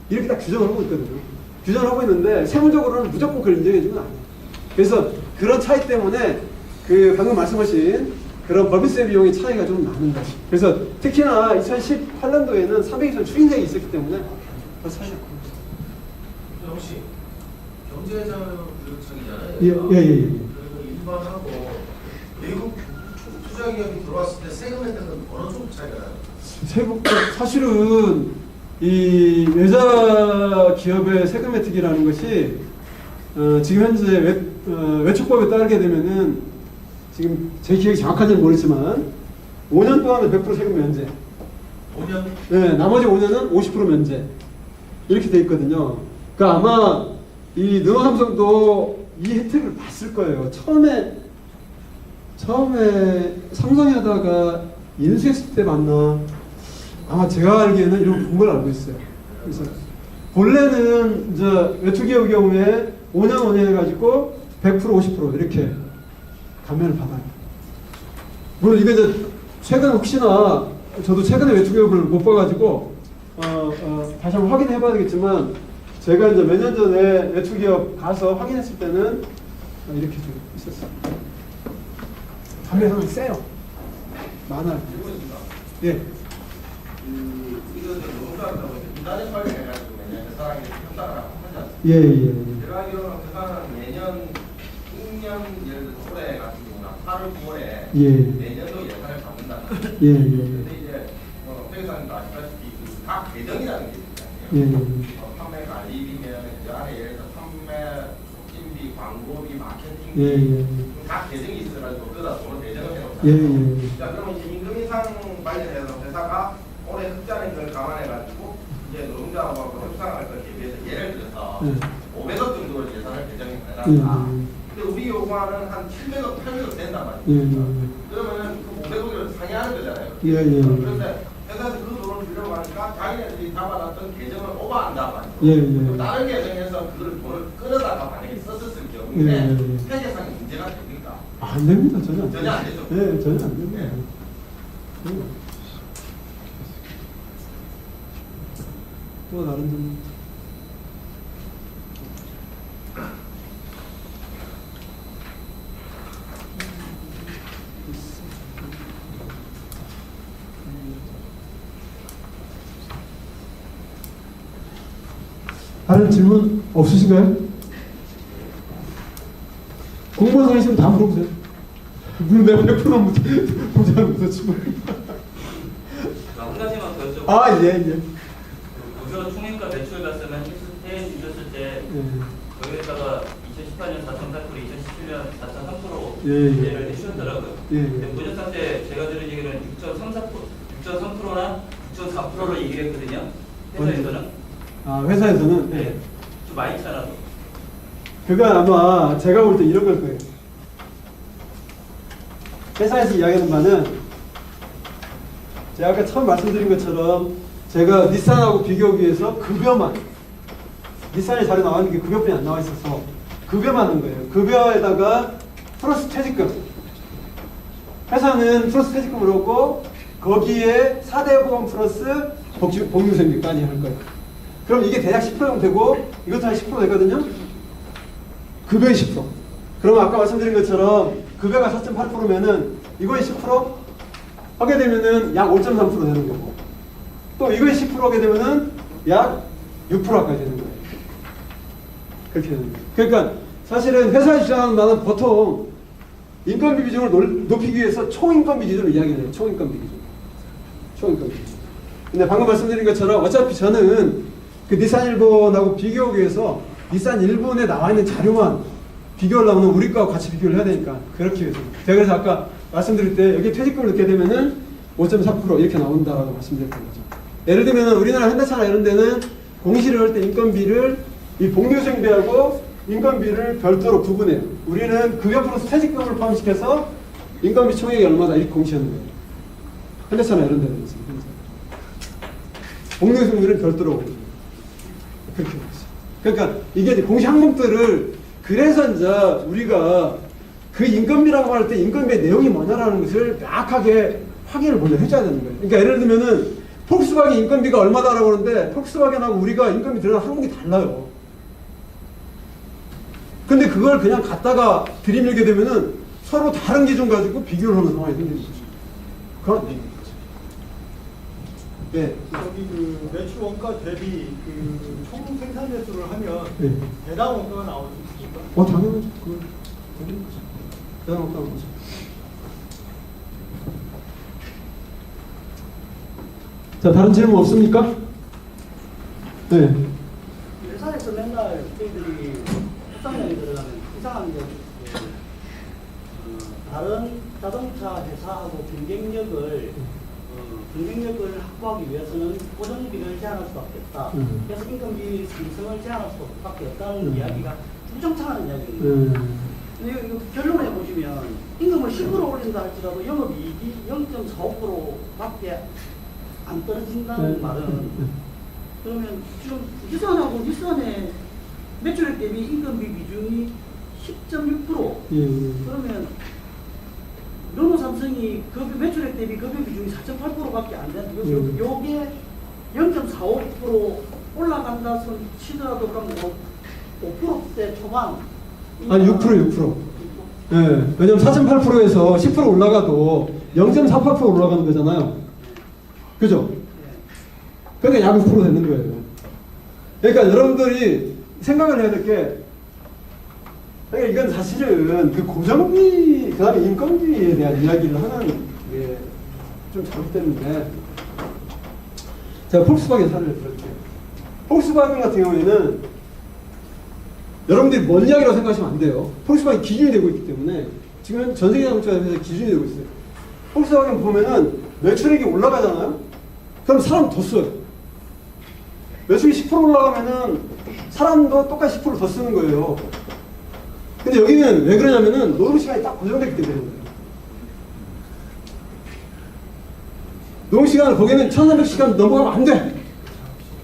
이렇게 딱 규정을 하고 있거든요. 규정을 하고 있는데 세무적으로는 무조건 그걸 인정해 주는 건 아니에요. 그래서 그런 차이 때문에 그 방금 말씀하신 그런 법인세 비용의 차이가 좀 나는 거죠. 그래서 특히나 2018년도에는 300억 추인세가 있었기 때문에 더 차이가 큽니다. 혹시 경제자료청이잖아요. 예. 일반하고 외국 투자 기업이 들어왔을 때 세금 혜택은 어느 정도 차이가 나요? 세금 사실은 이 외자 기업의 세금 혜택이라는 것이 지금 현재 외축법에 따르게 되면은 지금 제 기억이 정확한지는 모르지만 5년 동안은 100% 세금 면제. 5년? 네, 나머지 5년은 50% 면제. 이렇게 돼 있거든요. 그러니까 아마 이 능화삼성도 이 혜택을 봤을 거예요. 처음에 삼성에 하다가 인수했을 때 봤나? 아마 제가 알기에는 이런 본 걸 알고 있어요. 그래서 본래는 이제 외투기업 경우에 5년 해가지고 100% 50% 이렇게 감면을 받아요. 물론 이게 이제 최근 혹시나 저도 최근에 외투기업을 못 봐가지고 다시 한번 확인해봐야 되겠지만 제가 이제 몇 년 전에 외투기업 가서 확인했을 때는 이렇게 좀 있었어요. 감면은 세요. 많아요. 예. 이거는 노동자라고 해서 비단의 관리 해가지고 매년 회사랑 협상을 하고 하지 않습니까? 예. 제가 알기로는 회사는 매년 6년 예를 들어 올해 같은 경우는 8월 9월에 예. 내년도 예산을 잡는다. 예. 근데 이제 회계사님도 아시다시피 각 계정이라는 게 있잖아요. 판매 관리비면 그 안에 예를 들어 판매 촉진비, 광고비, 마케팅비 각 계정이 있어가지고 그거다 돈을 배정을 해놓잖아요. 자 그러면 이제 임금 인상 관련해서 회사가 올해 흑자는 걸 감안해가지고 이제 노동자하고 협상할 걸 대비해서 예를 들어서 500억 정도를 예산을 배정해 나간다. 근데 우리 요구하는 한 700억, 800억 된단 말이에요. 그러면은 그 500억을 상회하는 거잖아요. 그런데 회사에서 그 돈을 주려고 하니까 자기네들이 잡아놨던 계정을 오버한단 말이에요. 다른 계정에서 그 돈을 끌어다가 만약에 썼었을 경우에 회계상의 문제가 됩니까? 안 됩니다. 전혀 안 전혀 안 되죠. 네, 전혀 안 됩니다. 또 다른 점. 다른 질문 없으신가요? 공무원 사이시면 다 물어보세요. 물론 내가 100% 보장은 못했지만. 한 가지만 더 여쭤볼게요. 아, 예. 무료 총액과 매출 발생한 해외 주셨을 때 거기에다가 2018년 4.8%, 2017년 4.3% 기대를 해주셨더라고요. 근데 보조사 때 제가 들은 얘기는 6.3%나 6.4%로 얘기했거든요. 회사에서는. 아, 회사에서는? 네. 좀 많이 차라도. 그가 아마 제가 볼 때 이런 걸 거예요. 회사에서 이야기하는 바는 제가 아까 처음 말씀드린 것처럼 제가 닛산하고 비교하기 위해서 급여만, 닛산에 자료 나왔는 게 급여뿐이 안 나와 있어서 급여만 한 거예요. 급여에다가 플러스 퇴직금. 회사는 플러스 퇴직금을 얻고 거기에 4대 보험 플러스 복리후생비까지 할 거예요. 그럼 이게 대략 10% 정도 되고 이것도 한 10% 되거든요. 급여의 10%. 그러면 아까 말씀드린 것처럼 급여가 4.8%면은 이거의 10% 하게 되면은 약 5.3% 되는 거고 또 이거의 10% 하게 되면은 약 6% 가까이 되는 거예요. 그렇게 되는 거예요. 그러니까 사실은 회사에 주장하는 바는 보통 인건비 비중을 높이기 위해서 총인건비 기준으로 이야기해요. 총인건비 기준. 총인건비 기준. 근데 방금 말씀드린 것처럼 어차피 저는 그 닛산일본하고 비교하기 위해서 닛산일본에 나와 있는 자료만 비교를 하면 우리 거하고 같이 비교를 해야 되니까 그렇게 해서 제가 그래서 아까 말씀드릴 때 여기 퇴직금을 넣게 되면은 5.4% 이렇게 나온다라고 말씀드렸던 거죠. 예를 들면 우리나라 현대차나 이런 데는 공시를 할 때 인건비를 이 복리후생비하고 인건비를 별도로 구분해요. 우리는 급여 플러스 퇴직금을 포함시켜서 인건비 총액이 얼마다 이렇게 공시하는 거예요. 현대차나 이런 데는 복리후생비는 별도로. 그렇게 보죠. 그러니까 이게 이제 공시 항목들을 그래서 이제 우리가 그 인건비라고 할 때 인건비의 내용이 뭐냐라는 것을 명확하게 확인을 먼저 해줘야 되는 거예요. 그러니까 예를 들면은 폭스바겐 인건비가 얼마다라고 하는데 폭스바겐하고 우리가 인건비 들어간 항목이 달라요. 근데 그걸 그냥 갖다가 들이밀게 되면은 서로 다른 기준 가지고 비교를 하는 상황이 생기는 거죠. 그런 얘기인 거죠. 네. 여기 그 매출 원가 대비 그 총 생산 대수를 하면 네. 대당 원가가 나올 수 있을까? 당연하죠. 그건 당연한 거죠. 대단한 거죠. 자, 다른 질문 없습니까? 네. 회사에서 맨날 저희들이 협상량이 들어가면 이상한 게 다른 자동차 회사하고 경쟁력을 확보하기 위해서는 고정비를 제한할 수밖에 없다. 그래서 인건비 상승을 제한할 수밖에 없다는 이야기가 주정창하는 이야기입니다. 근데 이거 결론에 보시면 임금을 10% 올린다 할지라도 영업이익이 0.45%밖에 안 떨어진다는 말은 그러면 지금 닛산의 매출액 대비 임금비 비중이 10.6%. 그러면 르노 삼성이 매출액 대비 급여 비중이 4.8%밖에 안 되는 요게 0.45% 올라간다 손 치더라도 그럼 뭐 5%대 초반 아니 6%. 네. 왜냐면 4.8%에서 10% 올라가도 0.48% 올라가는 거잖아요. 그죠? 그러니까 약 6% 되는 거예요. 그러니까 여러분들이 생각을 해야 될 게, 그러니까 이건 사실은 그 고정비, 그 다음에 인건비에 대한 이야기를 하는 게 좀 잘못됐는데, 제가 폴kswagen 사례를 들을게요. 폴kswagen 같은 경우에는 여러분들이 먼 이야기라고 생각하시면 안 돼요. 폴kswagen 기준이 되고 있기 때문에 지금 전 세계 자동차 회사에서 기준이 되고 있어요. 폴kswagen 보면은 매출액이 올라가잖아요? 그럼 사람 더 써요. 매출이 10% 올라가면은 사람도 똑같이 10% 더 쓰는 거예요. 근데 여기는 왜 그러냐면은 노동시간이 딱 고정되기 때문에 그래요. 노동시간을 거기는 1300시간 넘어가면 안 돼.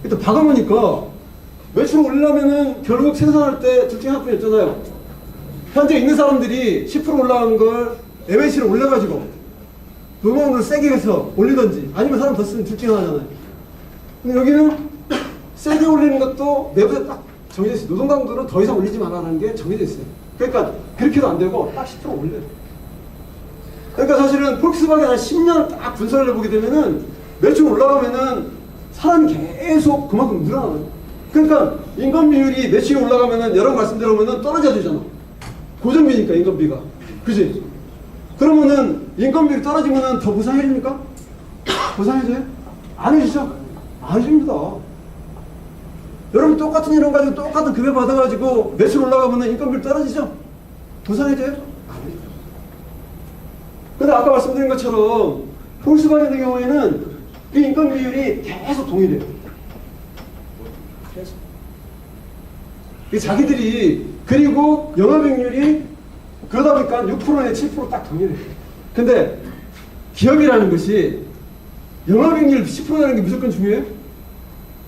또 박아놓으니까 매출 올리려면은 결국 생산할 때 둘 중에 하나뿐이었잖아요. 현재 있는 사람들이 10% 올라가는 걸 MAC를 올려가지고 노동을 세게 해서 올리든지 아니면 사람 더 쓰는 둘 중에 하나잖아요. 근데 여기는 세게 올리는 것도 내부에 딱 정해져 있어요. 노동 강도를 더 이상 올리지 말라는 게 정해져 있어요. 그러니까 그렇게도 안 되고 딱 10% 올려요. 그러니까 사실은 폴kswagen 한 10년을 딱 분석을 해보게 되면은 매출 올라가면은 사람이 계속 그만큼 늘어나요. 그러니까 인건 비율이 매출이 올라가면은 여러 말씀드려보면은 떨어져야 되잖아. 고정비니까 인건비가. 그지? 그러면은 인건비율이 떨어지면은 더 보상해줍니까? 보상해줘요? 안 해주죠? 안 해줍니다. 여러분 똑같은 이론 가지고 똑같은 급여 받아가지고 매출 올라가면은 인건비율 떨어지죠? 보상해줘요? 안 해줘요. 근데 아까 말씀드린 것처럼 폴kswagen 같은 경우에는 그 인건비율이 계속 동일해요. 계속. 자기들이 그리고 영업이익률이 그러다 보니까 6%에 7% 딱 동일해요. 근데 기업이라는 것이 영업이익률 10%라는 게 무조건 중요해요?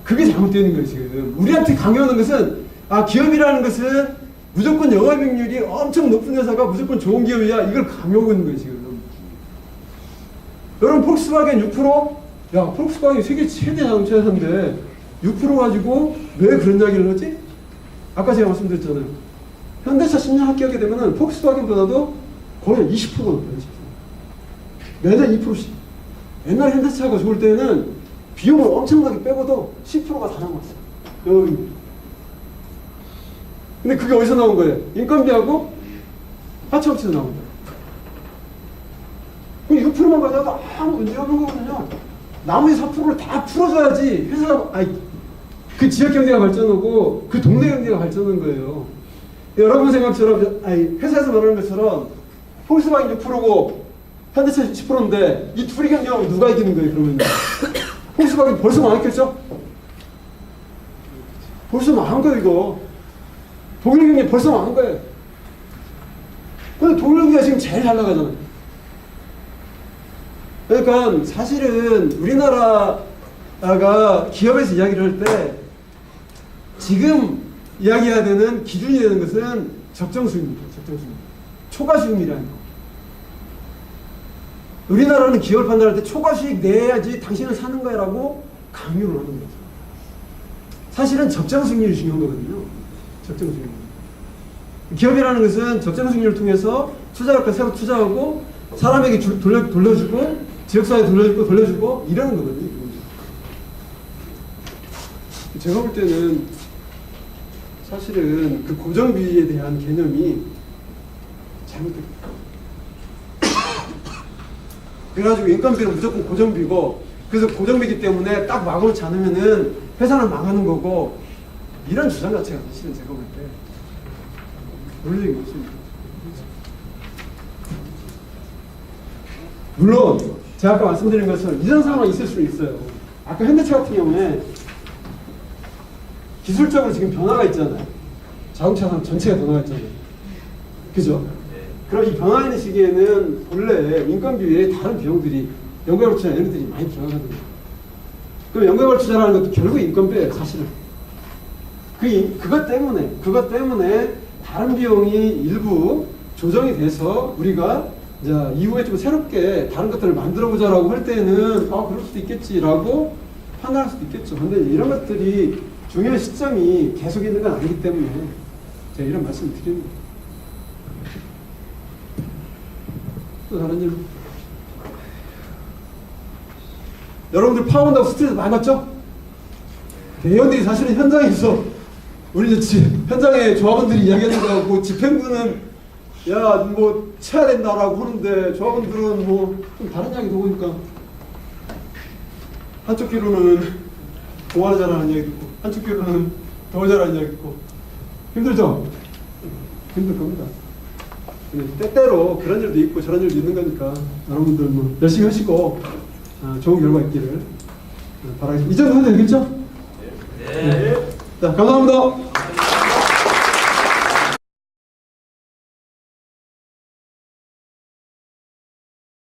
그게 잘못되는 거예요 지금. 우리한테 강요하는 것은 기업이라는 것은 무조건 영업이익률이 엄청 높은 회사가 무조건 좋은 기업이야, 이걸 강요하고 있는 거예요 지금. 여러분 폴kswagen 6%? 야, 폴kswagen 세계 최대 자동차 회사인데 6% 가지고 왜 그런 이야기를 하지? 아까 제가 말씀드렸잖아요. 현대차 10년 합격하게 되면은 폴kswagen보다도 거의 20%가 높아요. 매달 2%씩. 옛날 현대차가 좋을 때는 비용을 엄청나게 빼고도 10%가 다 남았어요. 여기. 근데 그게 어디서 나온 거예요? 인건비하고 하청업체에서 나온 거예요. 그럼 6%만 가져도 아무 문제 없는 거거든요. 나머지 4%를 다 풀어줘야지 회사가, 그 지역 경제가 발전하고 그 동네 경제가 발전하는 거예요. 여러분 생각처럼, 회사에서 말하는 것처럼 폴kswagen 6%고 현대차 10%인데 이 둘이 경쟁하면 누가 이기는 거예요, 그러면? 폴kswagen 벌써 망했겠죠? 벌써 망한 거예요, 이거. 독일 경제 벌써 망한 거예요. 근데 독일 경제가 지금 제일 잘 나가잖아요. 그러니까 사실은 우리나라가 기업에서 이야기를 할 때 지금 이야기해야 되는 기준이 되는 것은 적정수입니다. 적정수입. 초과수익이라는 거. 우리나라는 기업을 판단할 때 초과수익 내야지 당신은 사는 거야 라고 강요를 하는 거죠. 사실은 적정수익률이 중요한 거거든요. 적정수익률. 기업이라는 것은 적정수익률을 통해서 투자할 거 새로 투자하고 사람에게 돌려주고 지역사회에 돌려주고 이러는 거거든요. 제가 볼 때는 사실은 그 고정비에 대한 개념이 잘못됐다. 그래가지고 인건비는 무조건 고정비고 그래서 고정비기 때문에 딱 막아놓지 않으면은 회사는 망하는 거고 이런 주장 자체가 사실은 제가 볼 때 논리적인 것입니다. 물론 제가 아까 말씀드린 것처럼 이런 상황이 있을 수는 있어요. 아까 현대차 같은 경우에 기술적으로 지금 변화가 있잖아요. 자동차 산 전체가 변화가 있잖아요. 그죠? 그럼 이 변화 있는 시기에는 본래 인건비 외에 다른 비용들이 연구개발투자 이런 것들이 많이 들어가거든요. 그럼 연구개발투자라는 것도 결국 인건비예요, 사실은. 그것 때문에 다른 비용이 일부 조정이 돼서 우리가 이제 이후에 좀 새롭게 다른 것들을 만들어보자라고 할 때는 그럴 수도 있겠지라고 판단할 수도 있겠죠. 근데 이런 것들이 중요한 시점이 계속 있는 건 아니기 때문에 제가 이런 말씀을 드립니다. 또 다른 질문? 여러분들 파업한다고 스트레스 많이 받죠? 대의원들이 사실은 현장에서 우리 현장에 조합원들이 이야기하는 거하고 집행부는 야 뭐 쳐야 된다라고 하는데 조합원들은 뭐 좀 다른 이야기도 보니까 한쪽 귀로는 공화를 잘하는 이야기 듣고 한쪽 귀로는 더 잘하는 이야기 듣고 힘들죠? 힘들 겁니다. 때때로 그런 일도 있고 저런 일도 있는 거니까 여러분들 뭐 열심히 하시고 좋은 결과 있기를 바라겠습니다. 이 정도 해도 되겠죠? 네. 자, 감사합니다.